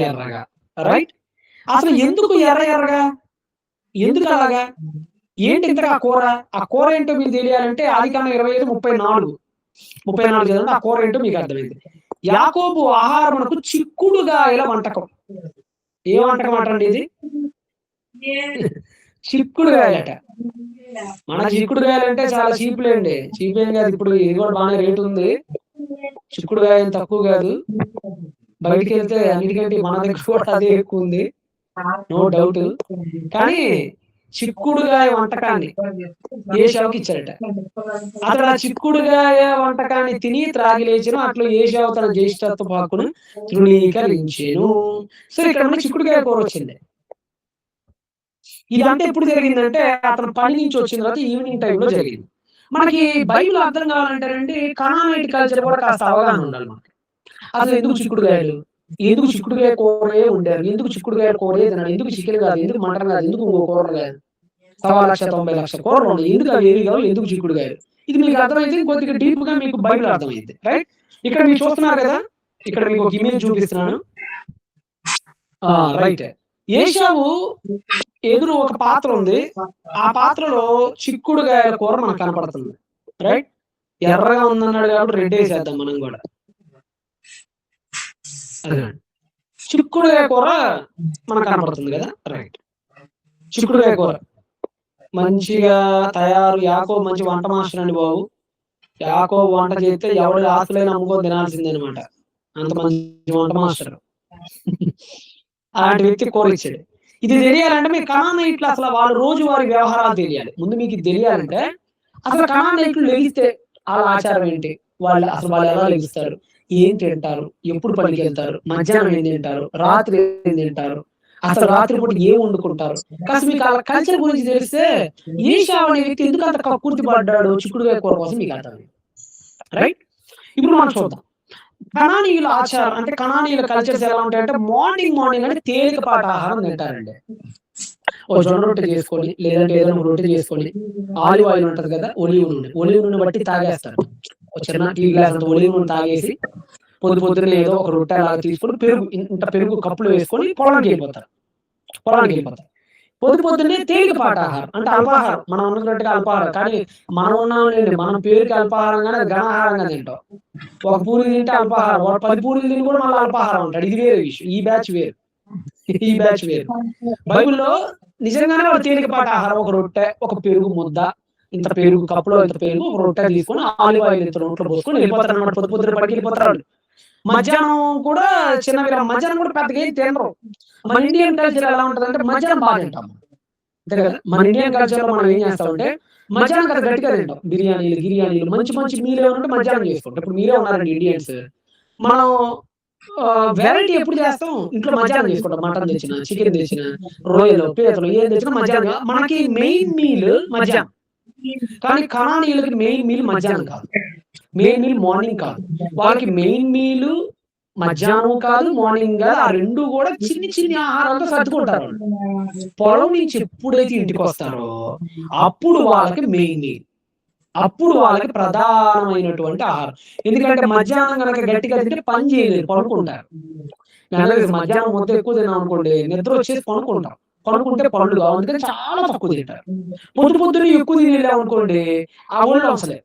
ఎర్రగా. రైట్? అసలు ఎందుకు ఎర్రగా? ఎందుకు అలాగా? ఏంటి ఇంతగా ఆ కూర ఏంటో మీకు తెలియాలంటే ఆదికాండం 25:34 చదవండి. ఆ కూర ఏంటో మీకు అర్థమైంది. యాకోబు ఆహారమునకు చిక్కుడుగాయల వంటకం. ఏ వంటకం అంటండి ఇది? చిక్కుడుగాయలట. మన చిక్కుడుగాయలు అంటే చాలా చీపులేండి. చీప్ ఏం కాదు. ఇప్పుడు ఇది కూడా బాగానే రేటు ఉంది. చిక్కుడుగాయ ఏం తక్కువ కాదు. బయటికి వెళ్తే అన్నిటికంటే మన దగ్గర కూడా అదే ఎక్కువ ఉంది, నో డౌట్. కానీ చిక్కుడుగాయ వంటకాన్ని ఏశావుకి ఇచ్చారట. అతడు ఆ చిక్కుడుగాయ వంటకాన్ని తిని త్రాగి లేచెను. అట్లా ఏశావు తన జ్యేష్ఠత్వ హక్కును తృణీకరించెను. సో ఇక్కడ మనకి చిక్కుడుగాయ కూర వచ్చింది. ఇదంతా ఎప్పుడు జరిగిందంటే అతను పని నుంచి వచ్చిన తర్వాత ఈవినింగ్ టైంలో జరిగింది. మనకి బైబిల్ అర్థం కావాలంటేనండి కనానైట్ కల్చర్ కూడా కాస్త అవగాహన ఉండాలి మనకి. అసలు ఎందుకు చిక్కుడుగాయలు? ఎందుకు చిక్కుడుగాయ కూరే ఉండారు? ఎందుకు చిక్కుడుగాయ కూరే తినాలి? ఎందుకు చికెన్ కాదు? ఎందుకు మటన్ కాదు? ఎందుకు ఇంకో కూరలు కాదు? 1,90,00,000 కూరలు ఉన్నాయి. ఎందుకు అవి ఏవి కావు? ఎందుకు చిక్కుడుగాయలు? ఇది మీకు అర్థమైతే కొద్దిగా డీప్ గా మీకు బైబిల్ అర్థమైంది. రైట్? ఇక్కడ మీరు చూస్తున్నారు కదా, ఇక్కడ మీకు ఒక ఇమేజ్ చూపిస్తున్నాను. రైట్. ఏశావు ఎదురు ఒక పాత్ర ఉంది. ఆ పాత్రలో చిక్కుడుగాయల కూర మనకు కనపడుతుంది. రైట్? ఎర్రగా ఉందన్నాడు కాబట్టి రెడ్ వేసేద్దాం మనం కూడా. చిక్కుడుగాయ కూర మనకు కనపడుతుంది కదా. రైట్? చిక్కుడుగాయ కూర మంచిగా తయారు. యాకోబు మంచి వంట మాస్టర్ అండి బాబు. యాకోబు వంట చేస్తే ఎవరి ఆస్తులైనా అమ్ముకొని తినాల్సిందే అనమాట. అంత మంచి వంట మాస్టర్. అలాంటి వ్యక్తి కూర ఇచ్చాడు. ఇది తెలియాలంటే మీకు కనానైట్లు అసలు వాళ్ళ రోజువారి వ్యవహారాలు తెలియాలి. ముందు మీకు ఇది తెలియాలంటే అసలు కనానైట్లు లెగిస్తే వాళ్ళ ఆచారం ఏంటి, వాళ్ళు ఎలా లెగిస్తారు, ఏం తింటారు, ఎప్పుడు పనికి వెళ్తారు, మధ్యాహ్నం ఏం తింటారు, రాత్రి ఏం తింటారు, అసలు రాత్రి పూట ఏం వండుకుంటారు. కాస్త మీకు వాళ్ళ కల్చర్ గురించి తెలిస్తే ఏశావు అనే వ్యక్తి ఎందుకు అంత కక్కుర్తి పడ్డాడు చిక్కుడుగాయ కూర కోసం మీకు అర్థమైంది. రైట్? ఇప్పుడు మనం చూద్దాం. కనానీయుల ఆచారం అంటే కనానీయుల కల్చర్స్ ఎలా ఉంటాయంటే మార్నింగ్ అంటే తేలికపాటి ఆహారం తింటారండి. ఓ జొన్న రొట్టె చేసుకొని, లేదంటే ఏదైనా రొట్టె చేసుకొని, ఆలివ్ ఆయిల్ ఉంటది కదా, ఒలివ్ నూనె బట్టి తాగేస్తారు. ఒక చిన్న టీ గ్లాస్ అంత ఒలివ్ నూనె తాగేసి పొద్దున్నే ఏదో ఒక రొట్టె లాగా తీసుకొని పెరుగు కప్పులు వేసుకొని పొలానికి వెళ్ళిపోతారు. పొద్దున్నే తేలికపాటి ఆహారం అంటే అల్పాహారం. మనం అనుకున్నట్టుగా అల్పాహారం. కానీ మనం ఉన్నాంలేండి, మనం పేరుకి అల్పాహారంగానే ఘనాహారంగా తింటాం. ఒక పూరి తింటే అల్పాహారం, 10 పూరీలు తిని కూడా మళ్ళీ అల్పాహారం అంటాడు. ఇది వేరే విషయం. ఈ బ్యాచ్ వేరు. బైబిల్లో నిజంగానే వాళ్ళు తేలికపాటి ఆహారం, ఒక రొట్టె, ఒక పెరుగు ముద్ద, ఇంత పెరుగు కప్పులో ఇంత పెరుగు, ఒక రొట్టె తీసుకొని ఆలివ్ ఆయిల్ ఇంత నోట్లో పోసుకొని వెళ్ళిపోతారు అనమాట. పొద్దున పడికి వెళ్ళిపోతారు వాళ్ళు. మధ్యాహ్నం కూడా చిన్న విరామం. మధ్యాహ్నం కూడా పెద్దగా ఏం తినరు. మన ఇండియన్ కల్చర్ ఎలా ఉంటదంటే మధ్యాహ్నం బాగా తింటాం. అంతే కదా! మన ఇండియన్ కల్చర్‌లో మనం ఏం చేస్తామంటే మధ్యాహ్నం కదా గట్టిగా తింటాం. బిర్యానీలు, గిర్యానీలు మంచి మంచి మీల్ ఏమైనా ఉంటే మధ్యాహ్నం చేసుకుంటాం. ఇప్పుడు మీరే ఉన్నారండి ఇండియన్స్. మనం వెరైటీ ఎప్పుడు చేస్తాం? ఇంట్లో మధ్యాహ్నం చేసుకుంటాం. మటన్ తెచ్చినా, చికెన్ తెచ్చినా, రొయ్యలు, పీతలు ఏం తెచ్చినా మధ్యాహ్నం. మనకి మెయిన్ మీల్ మధ్యాహ్నం. కానీ కనానీయులకి మెయిన్ మీల్ మధ్యాహ్నం కాదు. మెయిన్ మీల్ మార్నింగ్ కాదు. వాళ్ళకి మెయిన్ మీల్ మధ్యాహ్నం కాదు, మార్నింగ్ కాదు. ఆ 2 కూడా చిన్ని చిన్ని ఆహారాలతో సర్దుకుంటారు వాళ్ళు. పొలం నుంచి ఎప్పుడైతే ఇంటికొస్తారో అప్పుడు వాళ్ళకి మెయిన్ మీల్. అప్పుడు వాళ్ళకి ప్రధానమైనటువంటి ఆహారం. ఎందుకంటే మధ్యాహ్నం గనక గట్టిగా తింటే పని చేయలేరు, పడుకుంటారు. మధ్యాహ్నం ముద్ద ఎక్కువ తిన్నామనుకోండి నిద్ర వచ్చేసి పడుకుంటాం. పడుకుంటే పళ్ళు కావు. అందుకని చాలా తక్కువ తింటారు. పొద్దున్నే ఎక్కువ తినేళ్ళామనుకోండి ఆ ఒళ్ళొంచలే.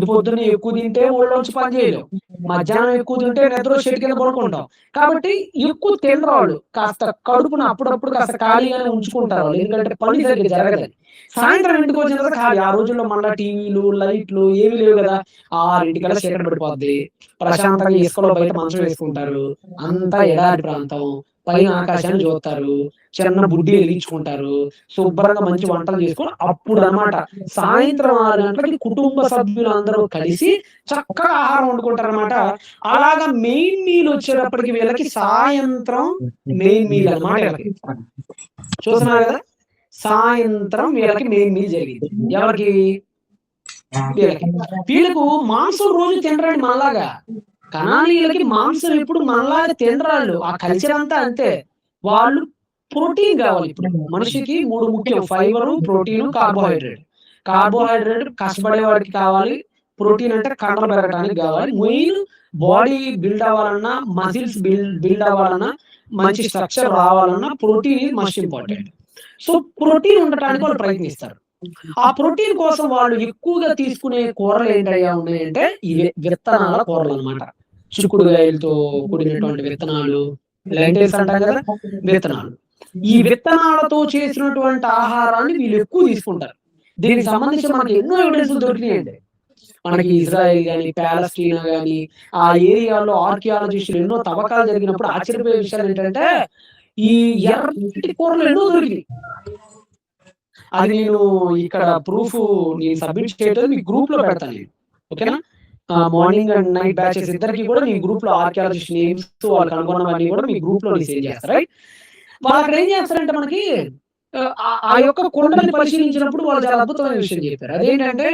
పొద్దున్నే ఎక్కువ తింటే ఒళ్ళొంచి పని చేయలేం. మధ్యాహ్నం ఎక్కువ తింటే నిద్ర చెట్టు కింద పడుకుంటాం. కాబట్టి ఎక్కువ తినరాళ్ళు. కాస్త కడుపున అప్పుడప్పుడు కాస్త ఖాళీగానే ఉంచుకుంటారు వాళ్ళు. ఎందుకంటే పని సరిగ్గా జరగదని. సాయంత్రం ఇంటికొచ్చిన తర్వాత ఖాళీ. ఆ రోజుల్లో మళ్ళా టీవీలు, లైట్లు ఏమి లేవు గదా! 6:00కల్లా చీకటి పడిపోద్ది. ప్రశాంతంగా ఇసుకలో బయట మంచం వేసుకుంటారు. అంతా ఎడారి ప్రాంతం. పైన ఆకాశాన్ని చూస్తారు. చిన్న బుడ్డి ఎలిగించుకుంటారు. శుభ్రంగా మంచి వంటలు చేసుకొని అప్పుడనమాట సాయంత్రం 6 గంటలకి కుటుంబ సభ్యులందరూ కలిసి చక్కగా ఆహారం వండుకుంటారనమాట. అలాగా మెయిన్ మీల్ వచ్చేటప్పటికి వీళ్ళకి సాయంత్రం మెయిన్ మీల్ అనమాట వీళ్ళకి. చూస్తున్నారు గదా! సాయంత్రం వీళ్ళకి మెయిన్ మీల్ జరిగింది. ఎవరికి? వీళ్ళకి. వీళ్ళకు మాంసం రోజు తినరండి మనలాగా. కనానీయులకి మాంసం ఎప్పుడు మనలాగా తినరాళ్ళు. ఆ కల్చర్ అంతా అంతే. వాళ్ళు ప్రోటీన్ గావాలి ఇప్పుడు. మనిషికి 3 ముఖ్యం. Fibre, protein, carbohydrate. కార్బోహైడ్రేట్ కష్టపడేవాడికి కావాలి. ప్రోటీన్ అంటే కండలు పెరగడానికి గావాలి. మెయిన్ బాడీ బిల్డ్ అవ్వాలన్నా, మజిల్స్ బిల్డ్ అవ్వాలన్నా, మంచి స్ట్రక్చర్ రావాలన్నా protein is must important. So, protein ఉండటానికి వాళ్ళు ప్రయత్నిస్తారు. ఆ ప్రోటీన్ కోసం వాళ్ళు ఎక్కువగా తీసుకునే కూరలు ఏంటయ్యా ఉన్నాయంటే ఇవే విత్తనాల కూరలనమాట. చిక్కుడుగాయలతో కూడినటువంటి విత్తనాలు, లెంటిల్స్ అంటాం గదా! విత్తనాలు. ఈ విత్తనాలతో చేసినటువంటి ఆహారాన్ని వీళ్ళు ఎక్కువ తీసుకుంటారు. దీనికి సంబంధించి మనకి ఎన్నో ఎవిడెన్స్‌లు దొరికినాయండి. మనకి ఇజ్రాయెల్ గాని, పాలస్తీనా గాని, ఆ ఏరియాలో ఆర్కియాలజిస్టులు ఎన్నో తవ్వకాలు జరిగినప్పుడు ఆశ్చర్యపోయే విషయాలేంటంటే, ఈ ఎర్రటి కూరలు ఎన్నో దొరికినాయి. అది నేను ఇక్కడ నేను సబ్మిట్ చేయలేదు. మీకు గ్రూప్‌లో పెడతాను నేను. ఓకేనా? మార్నింగ్ అండ్ నైట్ బ్యాచెస్ ఇద్దరికీ కూడా నేను గ్రూప్‌లో ఆర్కియాలజిస్ట్ నేమ్స్ వాళ్ళు కనుగొన్నవన్నీ కూడా మీ గ్రూప్‌లో నేను సెండ్ చేస్తా. రైట్? వాళ్ళక్కడ ఏం చేస్తారంటే మనకి ఆ యొక్క కుండని పరిశీలించినప్పుడు వాళ్ళు చాలా అద్భుతమైన విషయం చెప్పారు. అదేంటంటే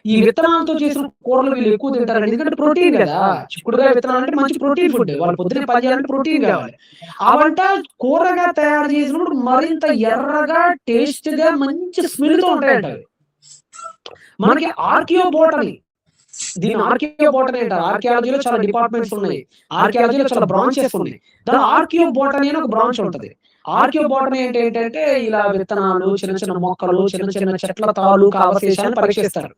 ఈ విత్తనాలతో చేసిన కూరలు వీళ్ళు ఎక్కువ తింటారండి. ఎందుకంటే ప్రోటీన్ గదా! చిక్కుడుగాయ విత్తనాలు అంటే మంచి ప్రోటీన్ ఫుడ్. వాళ్ళు పొద్దున్నే పని చేయాలంటే ప్రోటీన్ కావాలి. ఆ వంట కూరగా తయారు చేసినప్పుడు మరింత ఎర్రగా, టేస్ట్‌గా మంచి స్మెల్‌తో ఉంటాయంట అవి. మనకి ఆర్కియోబోటనీ దీన్ని ఆర్కియోబోటనీ అంటారు. ఆర్కియాలజీలో చాలా డిపార్ట్మెంట్స్ ఉన్నాయి. ఆర్కియాలజీలో చాలా బ్రాంచెస్ ఉన్నాయి. దాంట్లో ఆర్కియోబోటనీ అని ఒక బ్రాంచ్ ఉంటది. ఆర్కియోబోటనీ అంటే ఏంటంటే ఇలా విత్తనాలు, చిన్న చిన్న మొక్కలు, చిన్న చిన్న చెట్ల తాలూకా అవశేషాలను పరీక్షిస్తారు.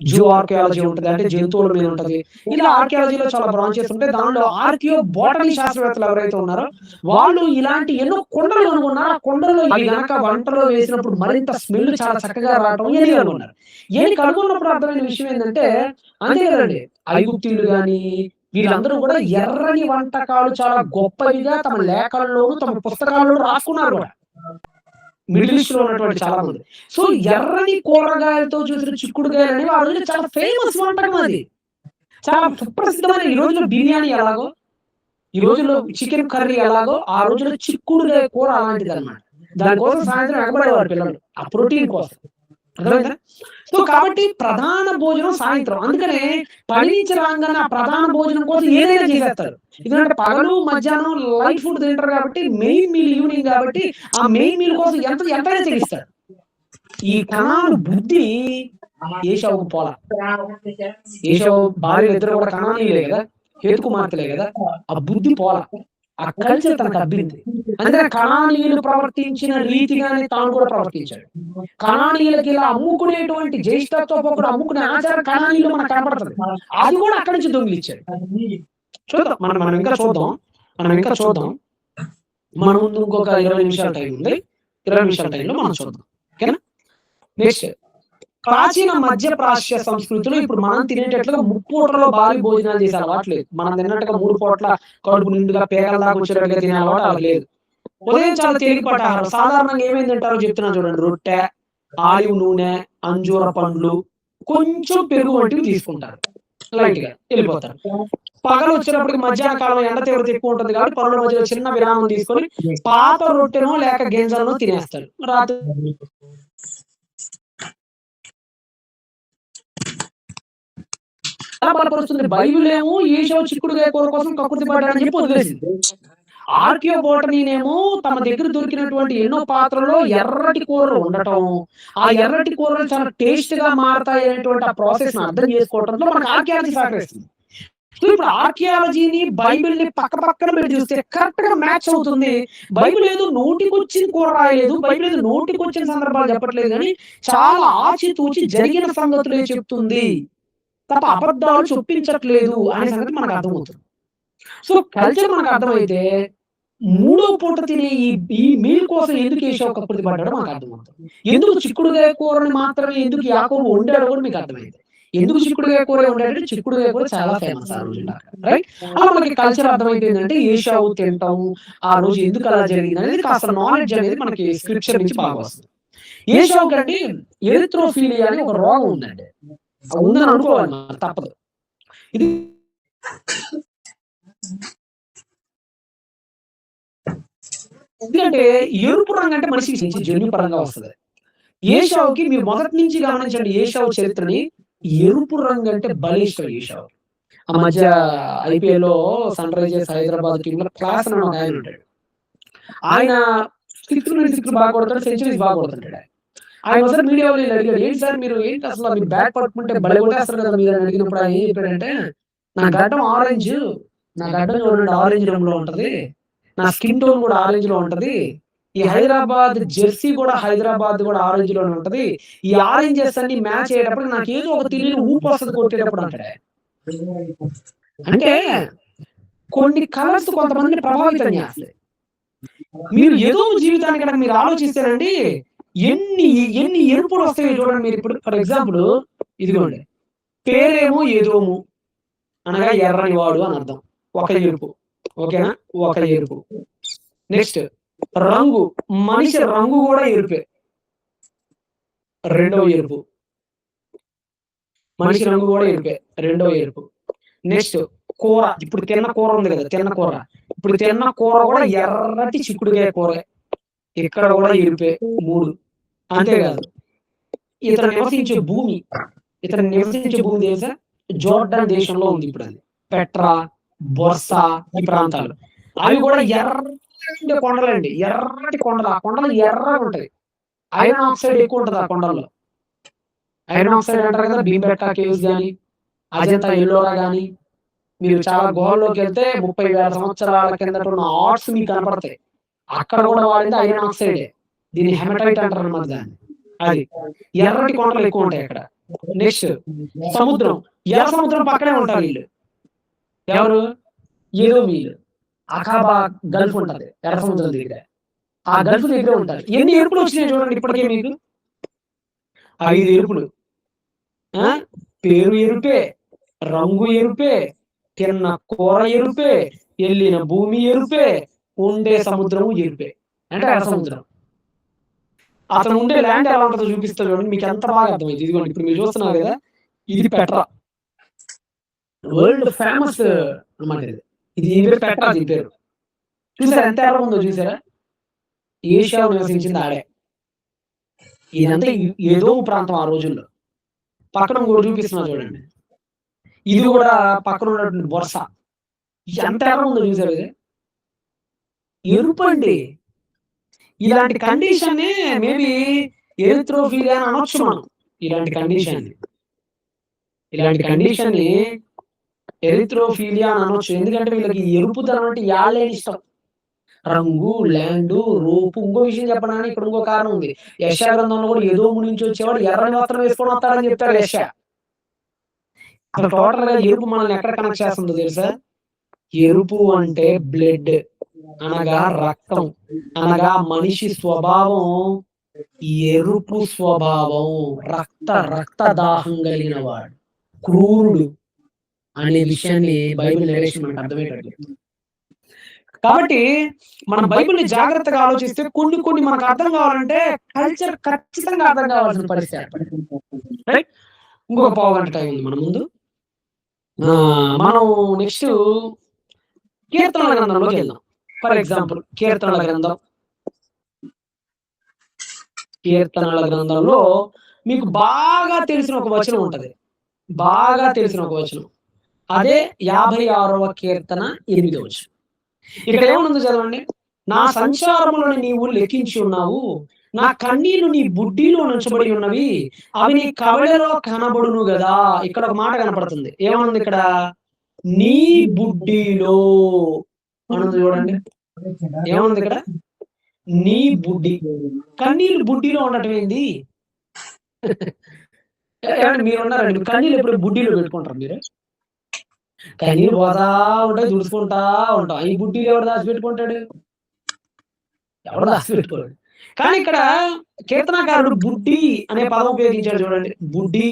జూ ఆర్కియాలజీ ఉంటది. అంటే జంతువుల మీద ఉంటది. ఇలా ఆర్కియాలజీలో చాలా బ్రాంచెస్ ఉంటాయి. దానిలో ఆర్కియోబోటనీ శాస్త్రవేత్తలు ఎవరైతే ఉన్నారో వాళ్ళు ఇలాంటి ఎన్నో కొండలు కనుగొన్నారు. ఆ కొండల్లో ఇవి గనక వంటలో వేసినప్పుడు మరింత స్మెల్ చాలా చక్కగా రావటం ఇయన్నీ కనుగొన్నారు. ఇయన్నీ కనుగొన్నప్పుడు అర్థమైన విషయం ఏందంటే అంతే కదండీ! ఐగుప్తీయులు గాని వీళ్ళందరూ కూడా ఎర్రని వంటకాలు చాలా గొప్పవిగా తమ లేఖల్లోను, తమ పుస్తకాల్లోను రాసుకున్నారు కూడా. మిడిల్ ఈస్ట్‌లో ఉన్నటువంటి చాలా మంది. సో, ఎర్రని కూరగాయలతో చూసిన చిక్కుడుగాయలనేవి ఆ రోజుల్లో చాలా ఫేమస్ వంటకం అది. చాలా సుప్రసిద్ధమైన ఈ రోజుల్లో బిర్యానీ ఎలాగో, ఈ రోజుల్లో చికెన్ కర్రీ ఎలాగో, ఆ రోజుల్లో చిక్కుడుగాయ కూర అలాంటిదన్నమాట. దానికోసం సాయంత్రం ఎగబడేవారు పిల్లలు. ఆ ప్రోటీన్ కోసం. అర్థమైందా? సో, కాబట్టి ప్రధాన భోజనం సాయంత్రం. అందుకనే పని నుంచి రాంగానే ఆ ప్రధాన భోజనం కోసం ఏదైనా చేసేస్తారు. ఎందుకంటే పగలు, మధ్యాహ్నం లైట్ ఫుడ్ తింటారు కాబట్టి మెయిన్ మీల్ ఈవినింగ్ కాబట్టి ఆ మెయిన్ మీల్ కోసం ఎంతైనా తెగిస్తాడు. ఈ కణాలు బుద్ధి ఏశావుకు పోల. ఏశావు భార్యలిద్దరూ కూడా కనానీయులే గదా! హేతు కుమార్తెలే గదా! ఆ బుద్ధి పోల. ఆ కల్చర్ తనకు అబ్బింది. అందుకని కనానీయులు ప్రవర్తించిన రీతిగానే తాను కూడా ప్రవర్తించాడు. కనానీయులకి ఇలా అమ్ముకునేటువంటి జ్యేష్ఠత్వపు ఒకడు అమ్ముకునే ఆచారం కనానీయుల్లో మనకు కనపడుతది. అది కూడా అక్కడి నుంచి దొంగిలిచ్చాడు. చూద్దాం. మనం ఇంకా చూద్దాం. మన ముందు ఇంకొక 20 నిమిషాల టైం ఉంది. 20 నిమిషాల టైంలో మనం చూద్దాం. ఓకేనా? నెక్స్ట్ ప్రాచీన మధ్య ప్రాచ్య సంస్కృతిలో ఇప్పుడు మనం తినేటట్లుగా ముప్పూటలో భారీ భోజనాలు చేసే అలవాటు లేదు. మనం తిన్నట్టుగా 3 పూట్ల కడుపు నిండుగా పేకల దాకా వచ్చేటట్టుగా తినే అలవాటు వాళ్ళకి లేదు. ఉదయం చాలా తేలికపాటి ఆహారం. సాధారణంగా ఏమేమి తింటారో చెప్తున్నాను చూడండి. రొట్టె, ఆలివ్ నూనె, అంజూర పండ్లు, కొంచెం పెరుగు వంటివి తీసుకుంటారు. లైట్‌గా ఎళ్ళిపోతారు. పగలొచ్చేటప్పటికి మధ్యాహ్న కాలం ఎండ తీవ్రత ఎక్కువ ఉంటుంది కాబట్టి పనుల మధ్యలో చిన్న విరామం తీసుకొని పాత రొట్టెనో లేక గింజలనో తినేస్తారు. రాత్రి ఎలా బలపరుస్తుంది? బైబిల్ ఏమో ఏషావు చిక్కుడుకాయ కూర కోసం కక్కుర్తి పడ్డాడని చెప్పి వదిలేసింది. ఆర్కియోబోటనీనేమో తమ దగ్గర దొరికినటువంటి ఎన్నో పాత్రల్లో ఎర్రటి కూరలు ఉండటం, ఆ ఎర్రటి కూరలు చాలా టేస్ట్‌గా మారతాయి అనేటువంటి ఆ ప్రాసెస్‌ని అర్థం చేసుకోవడంలో మనకు ఆర్కియాలజీ సహకరిస్తుంది. సో, ఇప్పుడు ఆర్కియాలజీని, బైబిల్‌ని పక్క పక్కన పెట్టి చూస్తే కరెక్ట్‌గా మ్యాచ్ అవుతుంది. బైబిల్ ఏదో నోటికొచ్చిన కూర రాయలేదు. బైబిల్ ఏదో నోటికొచ్చిన సందర్భాలు చెప్పట్లేదు గానీ, చాలా ఆచితూచి జరిగిన సంగతులే చెప్తుంది. తప్ప అబద్ధాలు చొప్పించట్లేదు అనే సంగతి మనకు అర్థమవుతుంది. సో, కల్చర్ మనకు అర్థమైతే మూడో పూట తినే ఈ ఈ మీల్ కోసం ఎందుకు ఏషావు కక్కుర్తి పడ్డాడో మనకు అర్థమవుతుంది. ఎందుకు చిక్కుడుగాయ కూరని మాత్రమే ఎందుకు యాకోబు వండాడో కూడా మీకు అర్థమైంది. ఎందుకు చిక్కుడుగాయ కూర వండాడంటే చిక్కుడుగాయ కూర చాలా ఫేమస్ ఆ రోజుల్లో అక్కడ. రైట్? అలా మనకి కల్చర్ అర్థమైపోయిందంటే ఏషావు తినటం, ఆ రోజు ఎందుకు అలా జరిగిందనేది కాస్త నాలెడ్జ్ అనేది మనకి స్క్రిప్చర్ నుంచి బాగా వస్తుంది. ఏషావుకండి ఎరిథ్రోఫీలియా అని ఒక రోగం ఉందండి. ఉందని అనుకోవాలి మరి తప్పదు. ఇది ఎందుకంటే ఎరుపు రంగు అంటే మనిషికి జన్యుపరంగా వస్తది. ఏషావుకి మీరు మొదటి నుంచి గమనించండి ఏషావు చరిత్రని ఎరుపు రంగు అంటే బలిష్టం ఏషావు. ఆ మధ్య ఐపీఎల్‌లో సన్ రైజర్స్ హైదరాబాద్ టీమ్‌లో క్లాసన్ అని ఒక ఆయన ఉంటాడు. ఆయన సిక్స్‌ల మీద సిక్స్‌లు బాగా కొడతాడు. సెంచరీస్ బాగా కొడుతుంటాడు ఆయన. ఆయన ఒకసారి మీడియా వాళ్ళు అడిగారు, "ఏంటి సార్ మీరు ఏంటి అసలు మీరు బ్యాట్ పట్టుకుంటే భలే కొట్టేస్తారు కదా మీరు" అని అడిగినప్పుడు ఆయన ఏం చెప్పాడంటే, "నా గడ్డం ఆరెంజ్. నా గడ్డం చూడండి ఆరెంజ్ రంగులో ఉంటది. నా స్కిన్ టోన్ కూడా ఆరెంజ్ లో ఉంటది. ఈ హైదరాబాద్ జెర్సీ కూడా హైదరాబాద్ కూడా ఆరెంజ్ లోనే ఉంటది. ఈ ఆరెంజెస్ అన్ని మ్యాచ్ అయ్యేటప్పుడు నాకు ఏదో ఒక తెలియని ఊపు వస్తది కొట్టేటప్పుడు" అంటాడు. అంటే కొన్ని కలర్స్ కొంతమందిని ప్రభావితం చేస్తాయి. మీరు ఏదో జీవితాన్ని కనుక మీరు ఆలోచిస్తేనండి ఎన్ని ఎన్ని ఎరుపులు వస్తాయో చూడండి మీరు ఇప్పుడు ఫర్ ఎగ్జాంపుల్ ఇదిగోండి పేరేమో ఏదోము అనగా ఎర్రని వాడు అని అర్థం. ఒక ఎరుపు. ఓకేనా? ఒక ఎరుపు. నెక్స్ట్ రంగు. మనిషి రంగు కూడా ఎరుపే. రెండో ఎరుపు. మనిషి రంగు కూడా ఎరుపే. రెండో ఎరుపు. నెక్స్ట్ కూర. ఇప్పుడు తిన్న కూర ఉంది కదా తిన్న కూర. ఇప్పుడు తిన్న కూర కూడా ఎర్రటి చిక్కుడుకాయ కూరే. ఇక్కడ కూడా ఎరుపే. 3. అంతేకాదు ఇతను నివసించే భూమి. ఇతను నివసించే భూమి తెలుసా? జోర్డాన్ దేశంలో ఉంది ఇప్పుడు అది. పెట్రా, బొర్సా ఈ ప్రాంతాలు. అవి కూడా ఎర్రటి కొండలండి. ఎర్రటి కొండలు. ఆ కొండలు ఎర్రగా ఉంటాయి. ఐరన్ ఆక్సైడ్ ఎక్కువ ఉంటది ఆ కొండల్లో. ఐరన్ ఆక్సైడ్ అంటారు కదా భీంబెట్కా కేవ్స్ గాని, అజంతా ఎల్లోరా గాని, మీరు చాలా గుహల్లోకి వెళ్తే 30,000 సంవత్సరాల కిందట ఉన్న ఆర్ట్స్ మీకు కనపడతాయి. అక్కడ కూడా వాడింది ఐరన్ ఆక్సైడే. దీన్ని హెమటైట్ అంటారు అన్నమాట దాన్ని. అది ఎర్రటి కొండలు ఎక్కువ ఉంటాయి అక్కడ. నెక్స్ట్ సముద్రం. ఎర్ర సముద్రం పక్కనే ఉంటారు వీళ్ళు. ఎవరు? ఏదోమీయులు. అఖాబా గల్ఫ్ ఉంటది ఎర్ర సముద్రం దగ్గర. ఆ గల్ఫ్ దగ్గరే ఉంటారు. ఎన్ని ఎరుపులు వచ్చినాయి చూడండి ఇప్పటికే మీకు. 5 ఎరుపులు. పేరు ఎరుపే, రంగు ఎరుపే, తిన్న కూర ఎరుపే, ఎల్లిన భూమి ఎరుపే, ఉండే సముద్రము ఎరుపే. అంటే ఎర్ర సముద్రం. అతను ఉండే ల్యాండ్ ఎలా ఉంటుందో చూపిస్తా చూడండి మీకు ఎంత బాగా అర్థమైంది. ఇదిగోండి ఇప్పుడు మీరు చూస్తున్నారు కదా ఇది పెట్రా. వరల్డ్ ఫేమస్ అన్నమాట ఇది. ఇది పెట్రా దీని పేరు. చూసారా ఎంత ఎర్ర ఉందో చూసారా? ఏషియాలో నివసించింది ఆడే. ఇదంతా ఏదో ప్రాంతం ఆ రోజుల్లో. పక్కన ఇంకోటి చూపిస్తున్నా చూడండి. ఇది కూడా పక్కన ఉన్నటువంటి బొర్స. ఎంత ఎర్ర ఉందో చూసారు ఇది? ఎరుపండి. ఇలాంటి కండిషన్ మేబీ ఎరిథ్రోఫిలియా అని అనొచ్చు మనం. ఇలాంటి కండిషన్ ని ఎరిథ్రోఫిలియా అని అనొచ్చు. ఎందుకంటే వీళ్ళకి ఎరుపుదనం అంటే యాళ్ళేని ఇష్టం. రంగు, ల్యాండు, రూపు. ఇంకో విషయం చెప్పడానికి ఇక్కడ ఇంకో కారణం ఉంది. యెషయా గ్రంథంలో కూడా ఎదోము నుంచి వచ్చేవాడు ఎర్రని వస్త్రం వేసుకొని వస్తాడని చెప్తాడు యెషయా. అసలు టోటల్ గా ఎరుపు మనల్ని ఎక్కడ కనెక్ట్ చేస్తుందో తెలుసా? ఎరుపు అంటే బ్లడ్ అనగా రక్తం అనగా మనిషి స్వభావం ఎరుపు స్వభావం, రక్తదాహం కలిగిన వాడు, క్రూరుడు అనే విషయాన్ని బైబిల్ నరేషన్ మనకు అర్థమయ్యేటట్టు చెప్తుంది. కాబట్టి మనం బైబిల్‌ని జాగ్రత్తగా ఆలోచిస్తే కొన్ని మనకు అర్థం కావాలంటే కల్చర్ ఖచ్చితంగా అర్థం కావాల్సిన పరిస్థితి ఏర్పడింది. రైట్? ఇంకొక పావుగంట టైం ఉంది మన ముందు. మనం నెక్స్ట్ కీర్తనల గ్రంథంలోకి వెళ్దాం. ఫర్ ఎగ్జాంపుల్ కీర్తనల గ్రంథంలో మీకు బాగా తెలిసిన ఒక వచనం ఉంటది. బాగా తెలిసిన ఒక వచనం. అదే 56వ కీర్తన 8వ వచనం. ఇక్కడ ఏముందో చదవండి. నా సంచారములను నీవు లెక్కించి ఉన్నావు, నా కన్నీళ్లు నీ బుడ్డిలో నుంచబడి ఉన్నవి, అవి నీ కవళలో కనబడును గదా. ఇక్కడ ఒక మాట కనపడుతుంది. ఏమనుంది ఇక్కడ? నీ బుడ్డిలో అనుంది చూడండి. ఏమనుంది ఇక్కడ? నీ బుడ్డి. కన్నీళ్లు బుడ్డిలో ఉండటం ఏంది? మీరు ఉన్నారండి, కన్నీళ్ళు ఎప్పుడు బుడ్డిలో పెట్టుకుంటారు మీరు? కన్నీళ్ళు పోతా ఉంటాయి, తుడుచుకుంటా ఉంటాం. ఈ బుడ్డిలు ఎవరు దాచిపెట్టుకుంటాడు? ఎవరు దాచిపెట్టుకోడు. కానీ ఇక్కడ కీర్తనకారుడు బుడ్డి అనే పదం ఉపయోగించాడు చూడండి. బుడ్డి.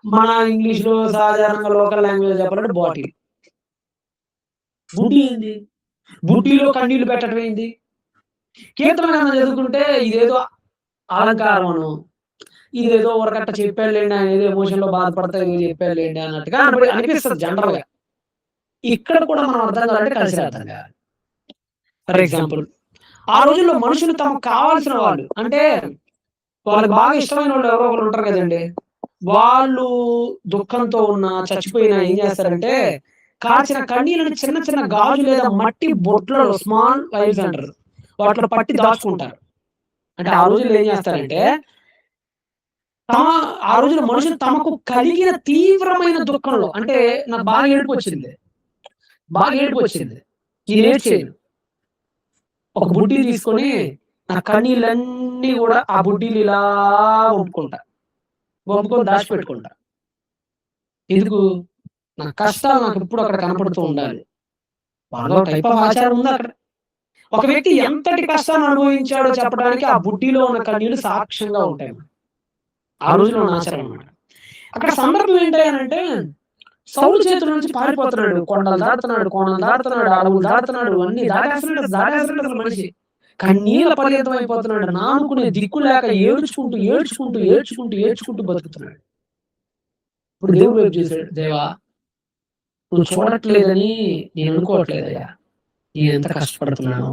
మన ఇంగ్లీష్ లో సాధారణంగా లోకల్ లాంగ్వేజ్ చెప్పాలంటే బాటిల్. బుడ్డి ఏంది? బుడ్డిలో కన్నీళ్లు పెట్టడం ఏంది? కీర్తన గ్రంథం చదువుకుంటే ఇదేదో అలంకారం అను, ఇదేదో ఒకరకట్ట చెప్పాడులేండి, ఆయన ఏదో ఎమోషన్ లో బాధపడతా ఏదో చెప్పాడులేండి అన్నట్టుగా అనిపిస్తుంది జనరల్ గా. ఇక్కడ కూడా మనం అర్థం కావాలంటే కలిసి అర్థం కావాలి. ఫర్ ఎగ్జాంపుల్ ఆ రోజుల్లో మనుషులు తమకు కావాల్సిన వాళ్ళు, అంటే వాళ్ళకి బాగా ఇష్టమైన వాళ్ళు ఎవరో ఒకరు ఉంటారు కదండి, వాళ్ళు దుఃఖంతో ఉన్న చచ్చిపోయినా ఏం చేస్తారంటే కాచిన కన్నీళ్ళని చిన్న చిన్న గాజు లేదా మట్టి బొట్లలో, స్మాల్ వైల్స్ అంటారు, వాటిలో పట్టి దాచుకుంటారు. అంటే ఆ రోజుల్లో ఏం చేస్తారంటే ఆ రోజుల్లో మనుషులు తమకు కలిగిన తీవ్రమైన దుఃఖంలో, అంటే నాకు బాగా ఏడుపు వచ్చింది, నేను ఏడ్చేయను, ఒక బుడ్డి తీసుకొని నా కన్నీళ్ళన్నీ కూడా ఆ బుడ్డీలు ఇలా వంపుకొని దాచిపెట్టుకుంటా. ఎందుకు? నా కష్టాలు నాకు ఎప్పుడు అక్కడ కనపడుతూ ఉండాలి. వాళ్ళలో టైప్ ఆఫ్ ఆచారం ఉంది అక్కడ. ఒక వ్యక్తి ఎంతటి కష్టాన్ని అనుభవించాడో చెప్పడానికి ఆ బుడ్డిలో ఉన్న కన్నీళ్లు సాక్ష్యంగా ఉంటాయి. ఆ రోజులో ఉన్న ఆచారం అన్నమాట. అక్కడ సందర్భం ఏంటంటే సౌలు చేతుల నుంచి పారిపోతున్నాడు, కొండలు దాడుతున్నాడు, అడవులు దాడుతున్నాడు, అన్ని దాటేస్తున్నాడు మనిషి. కన్నీళ్ళ పర్యంతం అయిపోతున్నాడు, నానుకునే దిక్కు లేక ఏడ్చుకుంటూ బతుకుతున్నాడు. ఇప్పుడు దేవుడు వైపు చూశాడు, దేవా నువ్వు చూడట్లేదని నేను అనుకోవట్లేదయ్యా, నేను ఎంత కష్టపడుతున్నాను,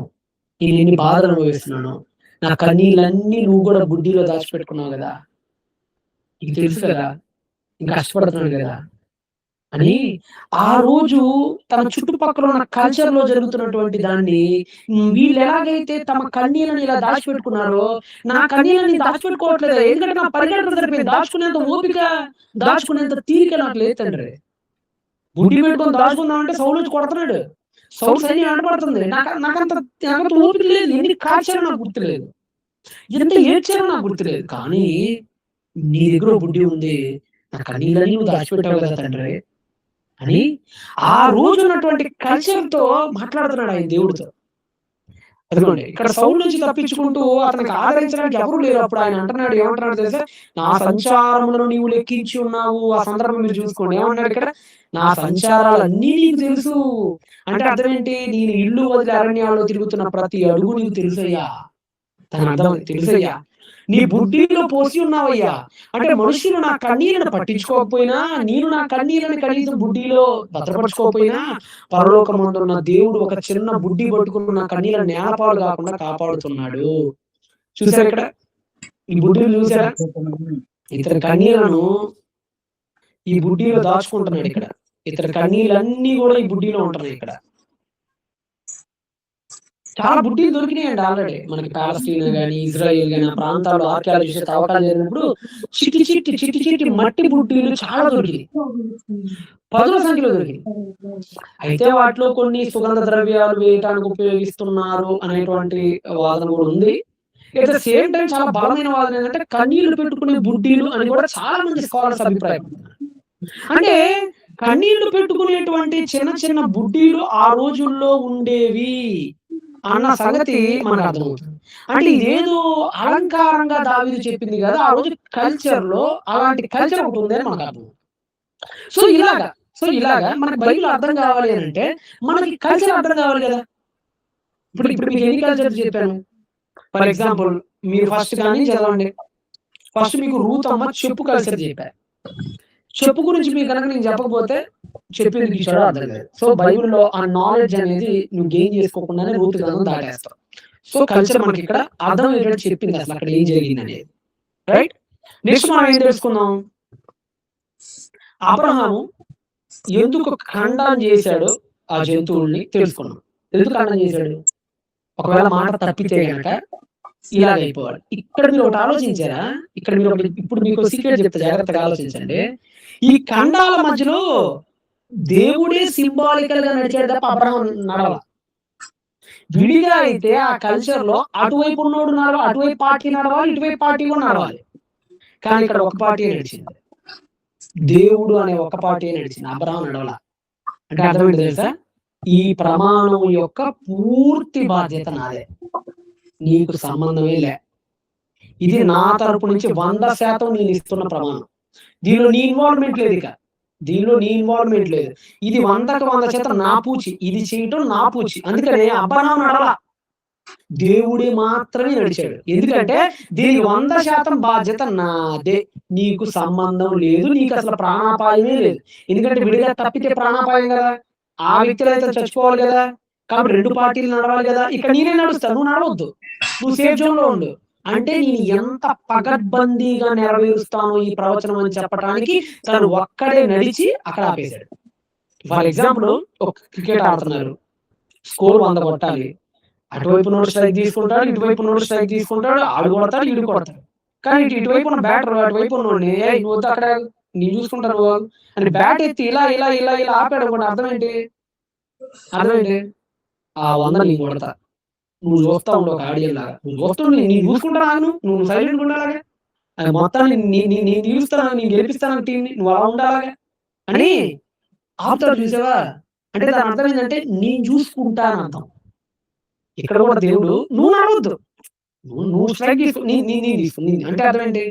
నేను ఎన్ని బాధలు అనుభవిస్తున్నాను, నా కన్నీళ్ళన్నీ నువ్వు కూడా బుడ్డిలో దాచిపెట్టుకున్నావు కదా, నీకు తెలుసు కదా, ఇంకా కష్టపడుతున్నాడు కదా అని ఆ రోజు తన చుట్టుపక్కల ఉన్న కల్చర్ లో జరుగుతున్నటువంటి దాన్ని వీళ్ళు ఎలాగైతే తమ కన్నీళ్ళని ఇలా దాచిపెట్టుకున్నారో, నా కన్నీళ్ళని దాచిపెట్టుకోవట్లేదు, ఎందుకంటే నా పరిగెట్టడం సరిపోయింది, దాచుకునేంత ఓపిక, దాచుకునేంత తీరిక నాకు లేదు తండ్రి. బుడ్డి పెట్టుకొని దాచుకుందామంటే సౌలు వచ్చి కొడుతున్నాడు, సౌలు సైన్యం వెంటబడుతుంది, నాకంత ఓపిక లేదు, ఎన్ని కాల్చారో నాకు గుర్తులేదు, ఎంత ఏడ్చారో నాకు గుర్తులేదు, కానీ నీ దగ్గర బుడ్డి ఉంది, నా కన్నీళ్ళని నువ్వు దాచిపెట్టావు కదా తండ్రి అని ఆ రోజు ఉన్నటువంటి కల్చర్ తో మాట్లాడుతున్నాడు ఆయన దేవుడితో. అదిగోండి ఇక్కడ సౌలు నుంచి తప్పించుకుంటూ అతనికి ఆదరించడానికి ఎవరు లేరు. అప్పుడు ఆయన అంటున్నాడు, ఏమంటున్నాడు తెలుసా? నా సంచారములను నీవు లెక్కించి ఉన్నావు. ఆ సందర్భం మీరు చూసుకోండి, ఏమన్నాడు ఇక్కడ? నా సంచారాలన్నీ నీకు తెలుసు. అంటే అర్థం ఏంటి? నేను ఇల్లు వదిలి అరణ్యాల్లో తిరుగుతున్న ప్రతి అడుగు నీకు తెలుసయ్యా. తన అర్థం తెలుసయ్యా, నీ బుడ్డిలో పోసి ఉన్నావయ్యా. అంటే మనుషులు నా కన్నీళ్ళను పట్టించుకోకపోయినా, నేను నా కన్నీళ్ళని కనీసం బుడ్డిలో భద్రపరచుకోకపోయినా, పరలోకమందున్న దేవుడు ఒక చిన్న బుడ్డి పట్టుకున్న నా కన్నీళ్ళ నేలపాలు కాకుండా కాపాడుతున్నాడు. చూసారు ఇక్కడ ఈ బుడ్డిని చూసారా? ఇతని కన్నీళ్లను ఈ బుడ్డిలో దాచుకుంటున్నాడు. ఇక్కడ ఇతని కన్నీళ్ళన్నీ కూడా ఈ బుడ్డిలో ఉంటున్నాయి. ఇక్కడ చాలా బుడ్డీలు దొరికినాయండి ఆల్రెడీ మనకి. పాలస్తీనా గానీ, ఇజ్రాయెల్ గానీ ఆ ప్రాంతాల్లో ఆర్కియాలజీ తవ్వకాలు జరిగినప్పుడు చిట్టి మట్టి బుడ్డీలు చాలా దొరికినాయి, పదుల సంఖ్యలో దొరికినాయి. అయితే వాటిలో కొన్ని సుగంధ ద్రవ్యాలు వేయడానికి ఉపయోగిస్తున్నారు అనేటువంటి వాదన కూడా ఉంది. ఎట్ ద సేమ్ టైం చాలా బలమైన వాదన ఏంటంటే కన్నీళ్లు పెట్టుకునే బుడ్డీలు అని కూడా చాలా మంది స్కాలర్స్ అభిప్రాయం. అంటే కన్నీళ్లు పెట్టుకునేటువంటి చిన్న చిన్న బుడ్డీలు ఆ రోజుల్లో ఉండేవి. అన్న సంగతి మనకు అర్థమవుతుంది. అంటే ఇదేదో అలంకారంగా దావీదు చెప్పింది కదా, ఆ రోజు కల్చర్‌లో అలాంటి కల్చర్ ఒకటి ఉంది అని మనకు అర్థమవుతుంది. సో ఇలాగా మనకు బైబిల్ అర్థం కావాలి అనంటే మనకి కల్చర్ అర్థం కావాలి కదా! ఇప్పుడు మీకు ఎన్ని కల్చర్స్ చెప్పాను. ఫర్ ఎగ్జాంపుల్ మీరు ఫస్ట్ గాని చదవండి. ఫస్ట్ మీకు రూత్ అమ్మ చెప్పు కల్చర్ చెప్పా. చెప్పు గురించి మీకు గనక నేను చెప్పకపోతే చెప్పేందుకు ఇచ్చాడో అర్థం కాదు. సో బైబిల్‌లో ఆ నాలెడ్జ్ అనేది నువ్వు గెయిన్ చేసుకోకుండానే రూత్ గ్రంథం దాటేస్తావు. సో కల్చర్ మనకి ఇక్కడ అర్థమయ్యేటట్టు చెప్పింది అసలు అక్కడ ఏం జరిగిందనేది. రైట్? నెక్స్ట్ మనం ఏం తెలుసుకుందాం? అబ్రహాము ఎందుకు ఖండం చేశాడో ఆ జంతువుల్ని తెలుసుకున్నాం. ఎందుకు ఖండం చేశాడు? ఒకవేళ మాట తప్పితే గనక ఇలాగైపోవాలి. ఇక్కడ మీరు ఒకటి ఆలోచించారా? ఇక్కడ మీరు ఇప్పుడు మీకు సీక్రెట్ చెప్తా, జాగ్రత్తగా ఆలోచించండి. ఈ ఖండాల మధ్యలో దేవుడే సింబాలికల్ గా నడిచాడు తప్ప అబ్రహాం నడవల. విడిగా అయితే ఆ కల్చర్ లో అటువైపు ఉన్నోడు నడవాలి, అటువైపు పార్టీ నడవాలి, ఇటువైపు పార్టీ కూడా నడవాలి. కానీ ఇక్కడ ఒక పార్టీ నడిచింది. దేవుడు అనే ఒక పార్టీ నడిచింది, అబ్రహాం నడవల. అంటే అర్థమైంది తెలుసా? ఈ ప్రమాణం యొక్క పూర్తి బాధ్యత నాదే, నీకు సంబంధమే లే. ఇది నా తరపు నుంచి 100% నేను ఇస్తున్న ప్రమాణం. దీనిలో నీ ఇన్వాల్వ్మెంట్ లేదు. దీనిలో నీ ఇన్వాల్వ్మెంట్ లేదు. ఇది 100కి 100% నా పూచి. ఇది చేయటం నా పూచి. అందుకనే అబ్రహాం నడవల, దేవుడే మాత్రమే నడిచాడు. ఎందుకంటే దీనికి 100% బాధ్యత నాదే, నీకు సంబంధం లేదు, నీకు అసలు ప్రాణాపాయమే లేదు. ఎందుకంటే విడిగా తప్పితే ప్రాణాపాయం కదా, ఆ వ్యక్తులు అయితే చచ్చిపోవాలి కదా. కాబట్టి 2 పార్టీలు నడవాలి కదా. ఇక్కడ నేనే నడుస్తా, నువ్వు నడవద్దు, నువ్వు సేఫ్ జోన్ లో ఉండు. అంటే నేను ఎంత పగడ్బందీగా నెరవేరుస్తాను ఈ ప్రవచనం అని చెప్పడానికి తను ఒక్కడే నడిచి అక్కడ ఆపేశాడు. ఫర్ ఎగ్జాంపుల్ ఒక క్రికెట్ ఆడుతున్నారు, స్కోర్ 100 కొట్టాలి. అటువైపు నోడు స్ట్రైక్ తీసుకుంటాడు, ఇటువైపు నోడు స్ట్రైక్ తీసుకుంటాడు, ఆడు కొడతాడు, ఈడు కొడతాడు. కానీ ఇటువైపు ఉన్న బ్యాటర్ అటువైపు ఉన్నోడిని నువ్వు అక్కడ నేను చూసుకుంటాను అని బ్యాట్ ఎత్తి ఇలా ఇలా ఇలా ఇలా ఆపాడు అనుకోండి, అర్థం ఏంటి? ఆ 100 నీకు కొడతా, నువ్వు చూస్తా ఉండు ఒక ఆడియన్ లాగా, నువ్వు చూస్తుండు, నేను చూసుకుంటా రాను, నువ్వు సైలెంట్ ఉండాలాగా, అది మొత్తాన్ని నేను తీరుస్తాను, నేను గెలిపిస్తాను టీంని, నువ్వు అలా ఉండాలాగా అని ఆపుతాడు. చూసావా? అంటే దాని అర్థం ఏంటంటే నేను చూసుకుంటా అని అర్థం. ఇక్కడ కూడా దేవుడు నువ్వు నడవద్దు, నువ్వు స్ట్రైక్ తీసుకో, నేను తీసుకుని అంటే అర్థం ఏంటి?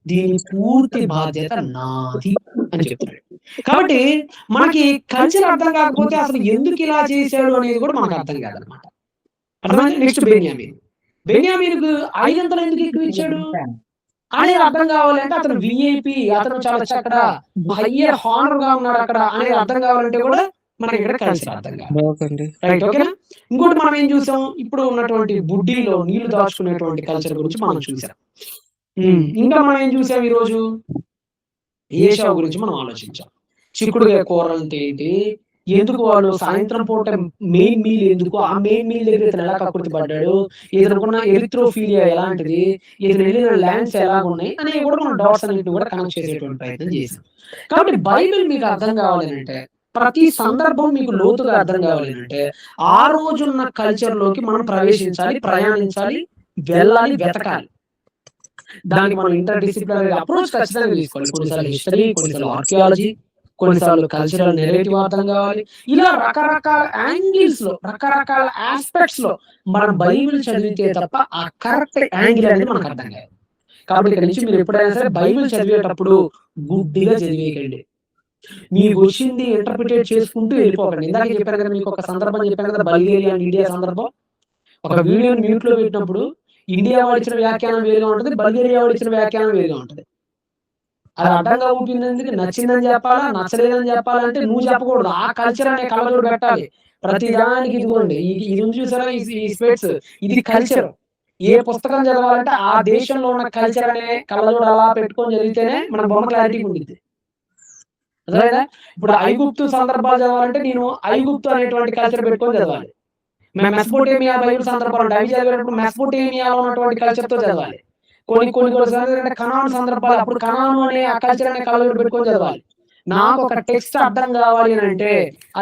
దీని పూర్తి బాధ్యత నాది అని చెప్తున్నాడు. కాబట్టి మనకి కల్చర్ అర్థం కాకపోతే అసలు ఎందుకు ఇలా చేశాడు అనేది కూడా మనకు అర్థం కాదనమాట. అర్థమైంది? నెక్స్ట్ బెన్యామీనుకు 500 ఎందుకు ఎక్కువ ఇచ్చాడు అనేది అర్థం కావాలంటే అతను విఐపి, అతను చాలా చక్కడ హయ్యర్ హానర్ గా ఉన్నాడు అక్కడ అనేది అర్థం కావాలంటే కూడా మనకి ఇక్కడ కల్చర్ అర్థం కావాలి. రైట్, ఓకేనా? ఇంకోటి మనం ఏం చూసాం, ఇప్పుడు ఉన్నటువంటి బుడ్డీలో నీళ్లు దాచుకునేటువంటి కల్చర్ గురించి మనం చూసాం. ఇంకా మనం ఏం చూసాం ఈ రోజు? ఏషావు గురించి మనం ఆలోచించాం. చిక్కుడుగా కూర అంటే ఏంటి, ఎందుకు వాళ్ళు సాయంత్రం పూట మెయిన్ మీల్ ఎందుకు, ఆ మెయిన్ మీల్ దగ్గర ఇతను ఎలా కకృతి పడ్డాడు, ఇతనుకున్న ఎరిథ్రోఫీలియా ఎలాంటిది, ఇతను వెళ్ళిన ల్యాండ్స్ ఎలా ఉన్నాయి అనేవి కూడా మనం డాట్స్ అన్నింటిని కూడా కనెక్ట్ చేసేటువంటి ప్రయత్నం చేసాం. కాబట్టి బైబిల్ మీకు అర్థం కావాలి అంటే, ప్రతి సందర్భం మీకు లోతుగా అర్థం కావాలి అంటే, ఆ రోజున్న కల్చర్ లోకి మనం ప్రవేశించాలి, ప్రయాణించాలి, వెళ్ళాలి, వెతకాలి. దానికి మనం ఇంటర్ డిసిప్లినరీ అప్రోచ్ ఖచ్చితంగా తీసుకోవాలి. కొన్నిసార్లు హిస్టరీ, కొన్నిసార్లు ఆర్కియాలజీ, కొన్నిసార్లు కల్చరల్ నెరేటివ్ అర్థం కావాలి. ఇలా రకరకాల యాంగిల్స్ లో, రకరకాల ఆస్పెక్ట్స్ లో మనం బైబిల్ చదివితే తప్ప ఆ కరెక్ట్ యాంగిల్ అనేది మనకు అర్థం కాదు. కాబట్టి ఇక్కడ నుంచి మీరు ఎప్పుడైనా సరే బైబిల్ చదివేటప్పుడు గుడ్డిగా చదివేయకండి. మీకు వచ్చింది ఇంటర్ప్రిటేట్ చేసుకుంటూ వెళ్ళిపోకండి. ఇందాక చెప్పాను కదా, మీకు ఒక సందర్భం చెప్పాను కదా, బల్గేరియా అండ్ ఇండియా సందర్భం. ఒక వీడియోని మ్యూట్ లో పెట్టినప్పుడు ఇండియా వాడిచ్చిన వ్యాఖ్యానం వేరుగా ఉంటుంది, బల్గేరియా వాడిచ్చిన వ్యాఖ్యానం వేరుగా ఉంటుంది. అది అడ్డంగా ఊపింది, నచ్చిందని చెప్పాలా, నచ్చలేదని చెప్పాలంటే నువ్వు చెప్పకూడదు. ఆ కల్చర్ అనే కళ్ళజోడు పెట్టాలి ప్రతి దానికి. ఇదిగోండి, ఇది ఉంది చూసారా, ఈ స్పెట్స్, ఇది కల్చర్. ఏ పుస్తకం చదవాలంటే ఆ దేశంలో ఉన్న కల్చర్ అనే కళ్ళజోడు అలా పెట్టుకొని చదివితేనే మన బొమ్మ క్లారిటీ ఉంటుంది. అదేనా? ఇప్పుడు ఐగుప్తు సందర్భాలు చదవాలంటే నేను ఐగుప్తు అనేటువంటి కల్చర్ పెట్టుకొని చదవాలి. మెస్పోటేమియా బైబిల్ సందర్భాలు అవి చదివేటప్పుడు మెస్పోటేమియాలో ఉన్నటువంటి కల్చర్ తో చదవాలి. కొన్ని కనాను సందర్భాలు అప్పుడు కనాను అనే ఆ కల్చర్ అనే కళ్ళజోడు పెట్టుకొని చదవాలి. నాకు ఒక టెక్స్ట్ అర్థం కావాలి అని అంటే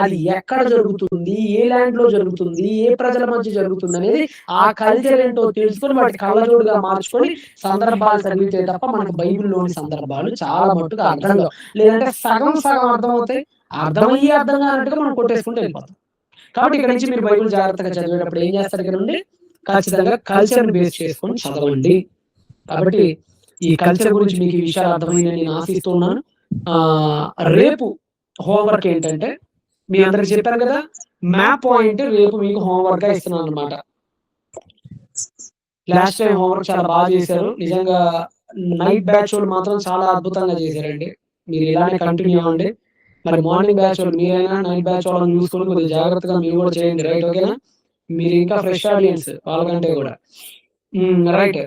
అది ఎక్కడ జరుగుతుంది, ఏ ల్యాండ్ లో జరుగుతుంది, ఏ ప్రజల మధ్య జరుగుతుంది అనేది ఆ కల్చర్ ఏంటో తెలుసుకొని వాటి కళ్ళజోడుగా మార్చుకొని సందర్భాలు చదివితే తప్ప మనకు బైబిల్లోని సందర్భాలు చాలా మట్టుగా అర్థం కావు. లేదంటే సగం సగం అర్థం అవుతాయి, అర్థమయ్యే అర్థం కానట్టుగా మనం కొట్టేసుకుంటూ వెళ్ళిపోతాం. కాబట్టి ఇక్కడ నుంచి మీరు బైబిల్ జాగ్రత్తగా చదివేటప్పుడు ఏం చేస్తారు ఇక్కడ నుండి ఖచ్చితంగా కల్చర్ బేస్ చేసుకొని చదవండి. కాబట్టి ఈ కల్చర్ గురించి మీకు ఈ విషయాలు అర్థమైందని నేను ఆశిస్తున్నాను. రేపు హోంవర్క్ ఏంటంటే మీ అందరికి చెప్పాను కదా, మ్యాప్ పాయింట్ రేపు మీకు హోంవర్క్ గా ఇస్తున్నాను అనమాట. లాస్ట్ టైం హోంవర్క్ చాలా బాగా చేశారు. నిజంగా నైట్ బ్యాచ్ వాళ్ళు మాత్రం చాలా అద్భుతంగా చేశారండి. మీరు ఇలానే కంటిన్యూ అవ్వండి. మరి మార్నింగ్ బ్యాచ్ వాళ్ళు మీరైనా నైట్ బ్యాచ్ వాళ్ళని చూసుకొని కొద్దిగా జాగ్రత్తగా మీరు కూడా చేయండి. రైట్, ఓకేనా? మీరు ఇంకా ఫ్రెష్ ఆడియన్స్ వాళ్ళకంటే కూడా. రైట్.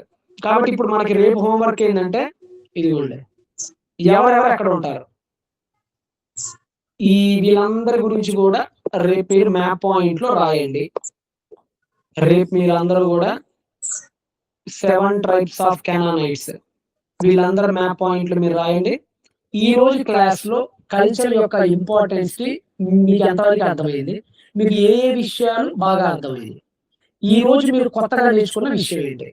కాబట్టి ఇప్పుడు మనకి రేపు హోంవర్క్ ఏంటంటే ఇదిగోండి, ఎవరెవరు ఎక్కడ ఉంటారు ఈ వీళ్ళందరి గురించి కూడా రేపు మీరు మ్యాప్ పాయింట్ లో రాయండి. రేపు మీరందరూ కూడా 7 ట్రైబ్స్ ఆఫ్ కెనానైట్స్ వీళ్ళందరూ మ్యాప్ పాయింట్లు మీరు రాయండి. ఈ రోజు క్లాస్ లో కల్చర్ యొక్క ఇంపార్టెన్స్ కి మీకు ఎంతవరకు అర్థమైంది, మీకు ఏ ఏ విషయాలు బాగా అర్థమైంది, ఈ రోజు మీరు కొత్తగా నేర్చుకున్న విషయం ఏంటి,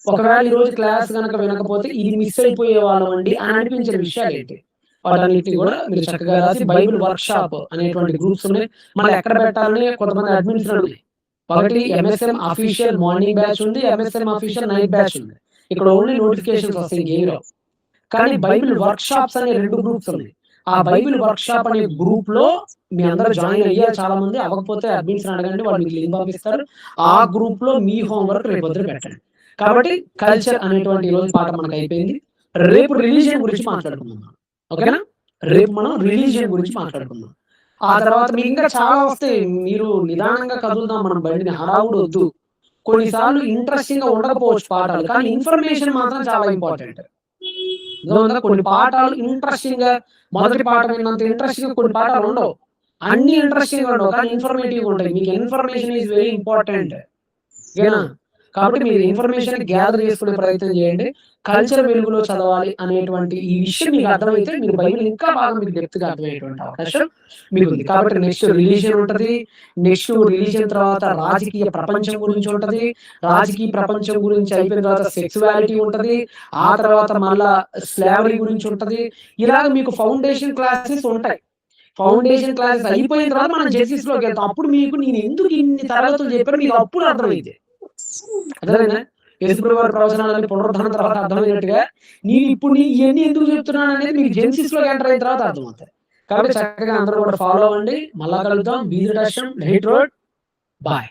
ఒకవేళ ఈ రోజు క్లాస్ కనుక వినకపోతే ఇది మిస్ అయిపోయే వాళ్ళం అండి అని అనిపించిన విషయాలు ఏంటి, వాటన్నిటిని కూడా మీరు చక్కగా రాసి బైబిల్ వర్క్ షాప్ అనేటువంటి గ్రూప్స్ ఉన్నాయి. మళ్ళీ ఎక్కడ పెట్టాలని కొంతమంది అడ్మిన్స్ ఉన్నాయి. ఒకటి ఎంఎస్ఎం అఫీషియల్ మార్నింగ్ బ్యాచ్ ఉంది, ఎంఎస్ఎం అఫీషియల్ నైట్ బ్యాచ్ ఉంది. ఇక్కడ ఓన్లీ నోటిఫికేషన్స్ వస్తాయి, ఇంకేం రావు. కానీ బైబిల్ వర్క్ షాప్స్ అనే 2 గ్రూప్స్ ఉన్నాయి. ఆ బైబిల్ వర్క్ షాప్ అనే గ్రూప్ లో మీ అందరూ జాయిన్ అయ్యారు చాలా మంది. అవ్వకపోతే అడ్మిన్స్ అడగండి, వాళ్ళు మీకు లింక్ పంపిస్తారు. ఆ గ్రూప్ లో మీ హోంవర్క్ రేపు పొద్దున పెట్టండి. కాబట్టి కల్చర్ అనేటువంటి ఈ రోజు పాఠం మనకు అయిపోయింది. రేపు రిలీజియన్ గురించి మాట్లాడుకుందాం, ఓకేనా? రేపు మనం రిలీజియన్ గురించి మాట్లాడుకుందాం. ఆ తర్వాత మీకు ఇంకా చాలా వస్తాయి. మీరు నిదానంగా కదులుదాం, మనం బండిని హడావుడు వద్దు. కొన్నిసార్లు ఇంట్రెస్టింగ్ గా ఉండకపోవచ్చు పాఠాలు, కానీ ఇన్ఫర్మేషన్ మాత్రం చాలా ఇంపార్టెంట్. కొన్ని పాఠాలు ఇంట్రెస్టింగ్ గా, మొదటి పాఠం విన్నంత ఇంట్రెస్టింగ్ కొన్ని పాఠాలు ఉండవు. అన్ని ఇంట్రెస్టింగ్ గా ఉండవు, కానీ ఇన్ఫర్మేటివ్ ఉంటాయి. మీకు ఇన్ఫర్మేషన్ ఈజ్ వెరీ ఇంపార్టెంట్, ఓకేనా? కాబట్టి మీరు ఇన్ఫర్మేషన్ గ్యాదర్ చేసుకునే ప్రయత్నం చేయండి. కల్చర్ వెలుగులో చదవాలి అనేటువంటి ఈ విషయం మీకు అర్థమైతే మీరు బైబిల్ ఇంకా బాగా మీకు డెప్త్గా అర్థమయ్యేటువంటి అవకాశం మీకు ఉంది. కాబట్టి నెక్స్ట్ రిలీజియన్ ఉంటది. నెక్స్ట్ రిలీజియన్ తర్వాత రాజకీయ ప్రపంచం గురించి ఉంటది. రాజకీయ ప్రపంచం గురించి అయిపోయిన తర్వాత సెక్సువాలిటీ ఉంటది. ఆ తర్వాత మళ్ళా స్లావరీ గురించి ఉంటది. ఇలాగ మీకు ఫౌండేషన్ క్లాసెస్ ఉంటాయి. ఫౌండేషన్ క్లాసెస్ అయిపోయిన తర్వాత మనం జెసిస్ లోకి వెళ్తాం. అప్పుడు మీకు నేను ఎందుకు ఇన్ని తరగతులు చెప్పాను మీకు అప్పుడు అర్థమైంది. అర్థమైందా? యేసుప్రభు వారి ప్రవచనాలన్నీ పునరుద్ధరణ తర్వాత అర్థమైనట్టుగా నేను ఇప్పుడు ఇవన్నీ ఎందుకు చెప్తున్నాను అనేది మీకు జెన్సిస్ లోకి ఎంటర్ అయిన తర్వాత అర్థమవుతాయి. కాబట్టి చక్కగా అందరూ కూడా ఫాలో అవ్వండి. మళ్ళా కలుద్దాం. బీ ది డషన్, హెయిట్ రోడ్. బాయ్.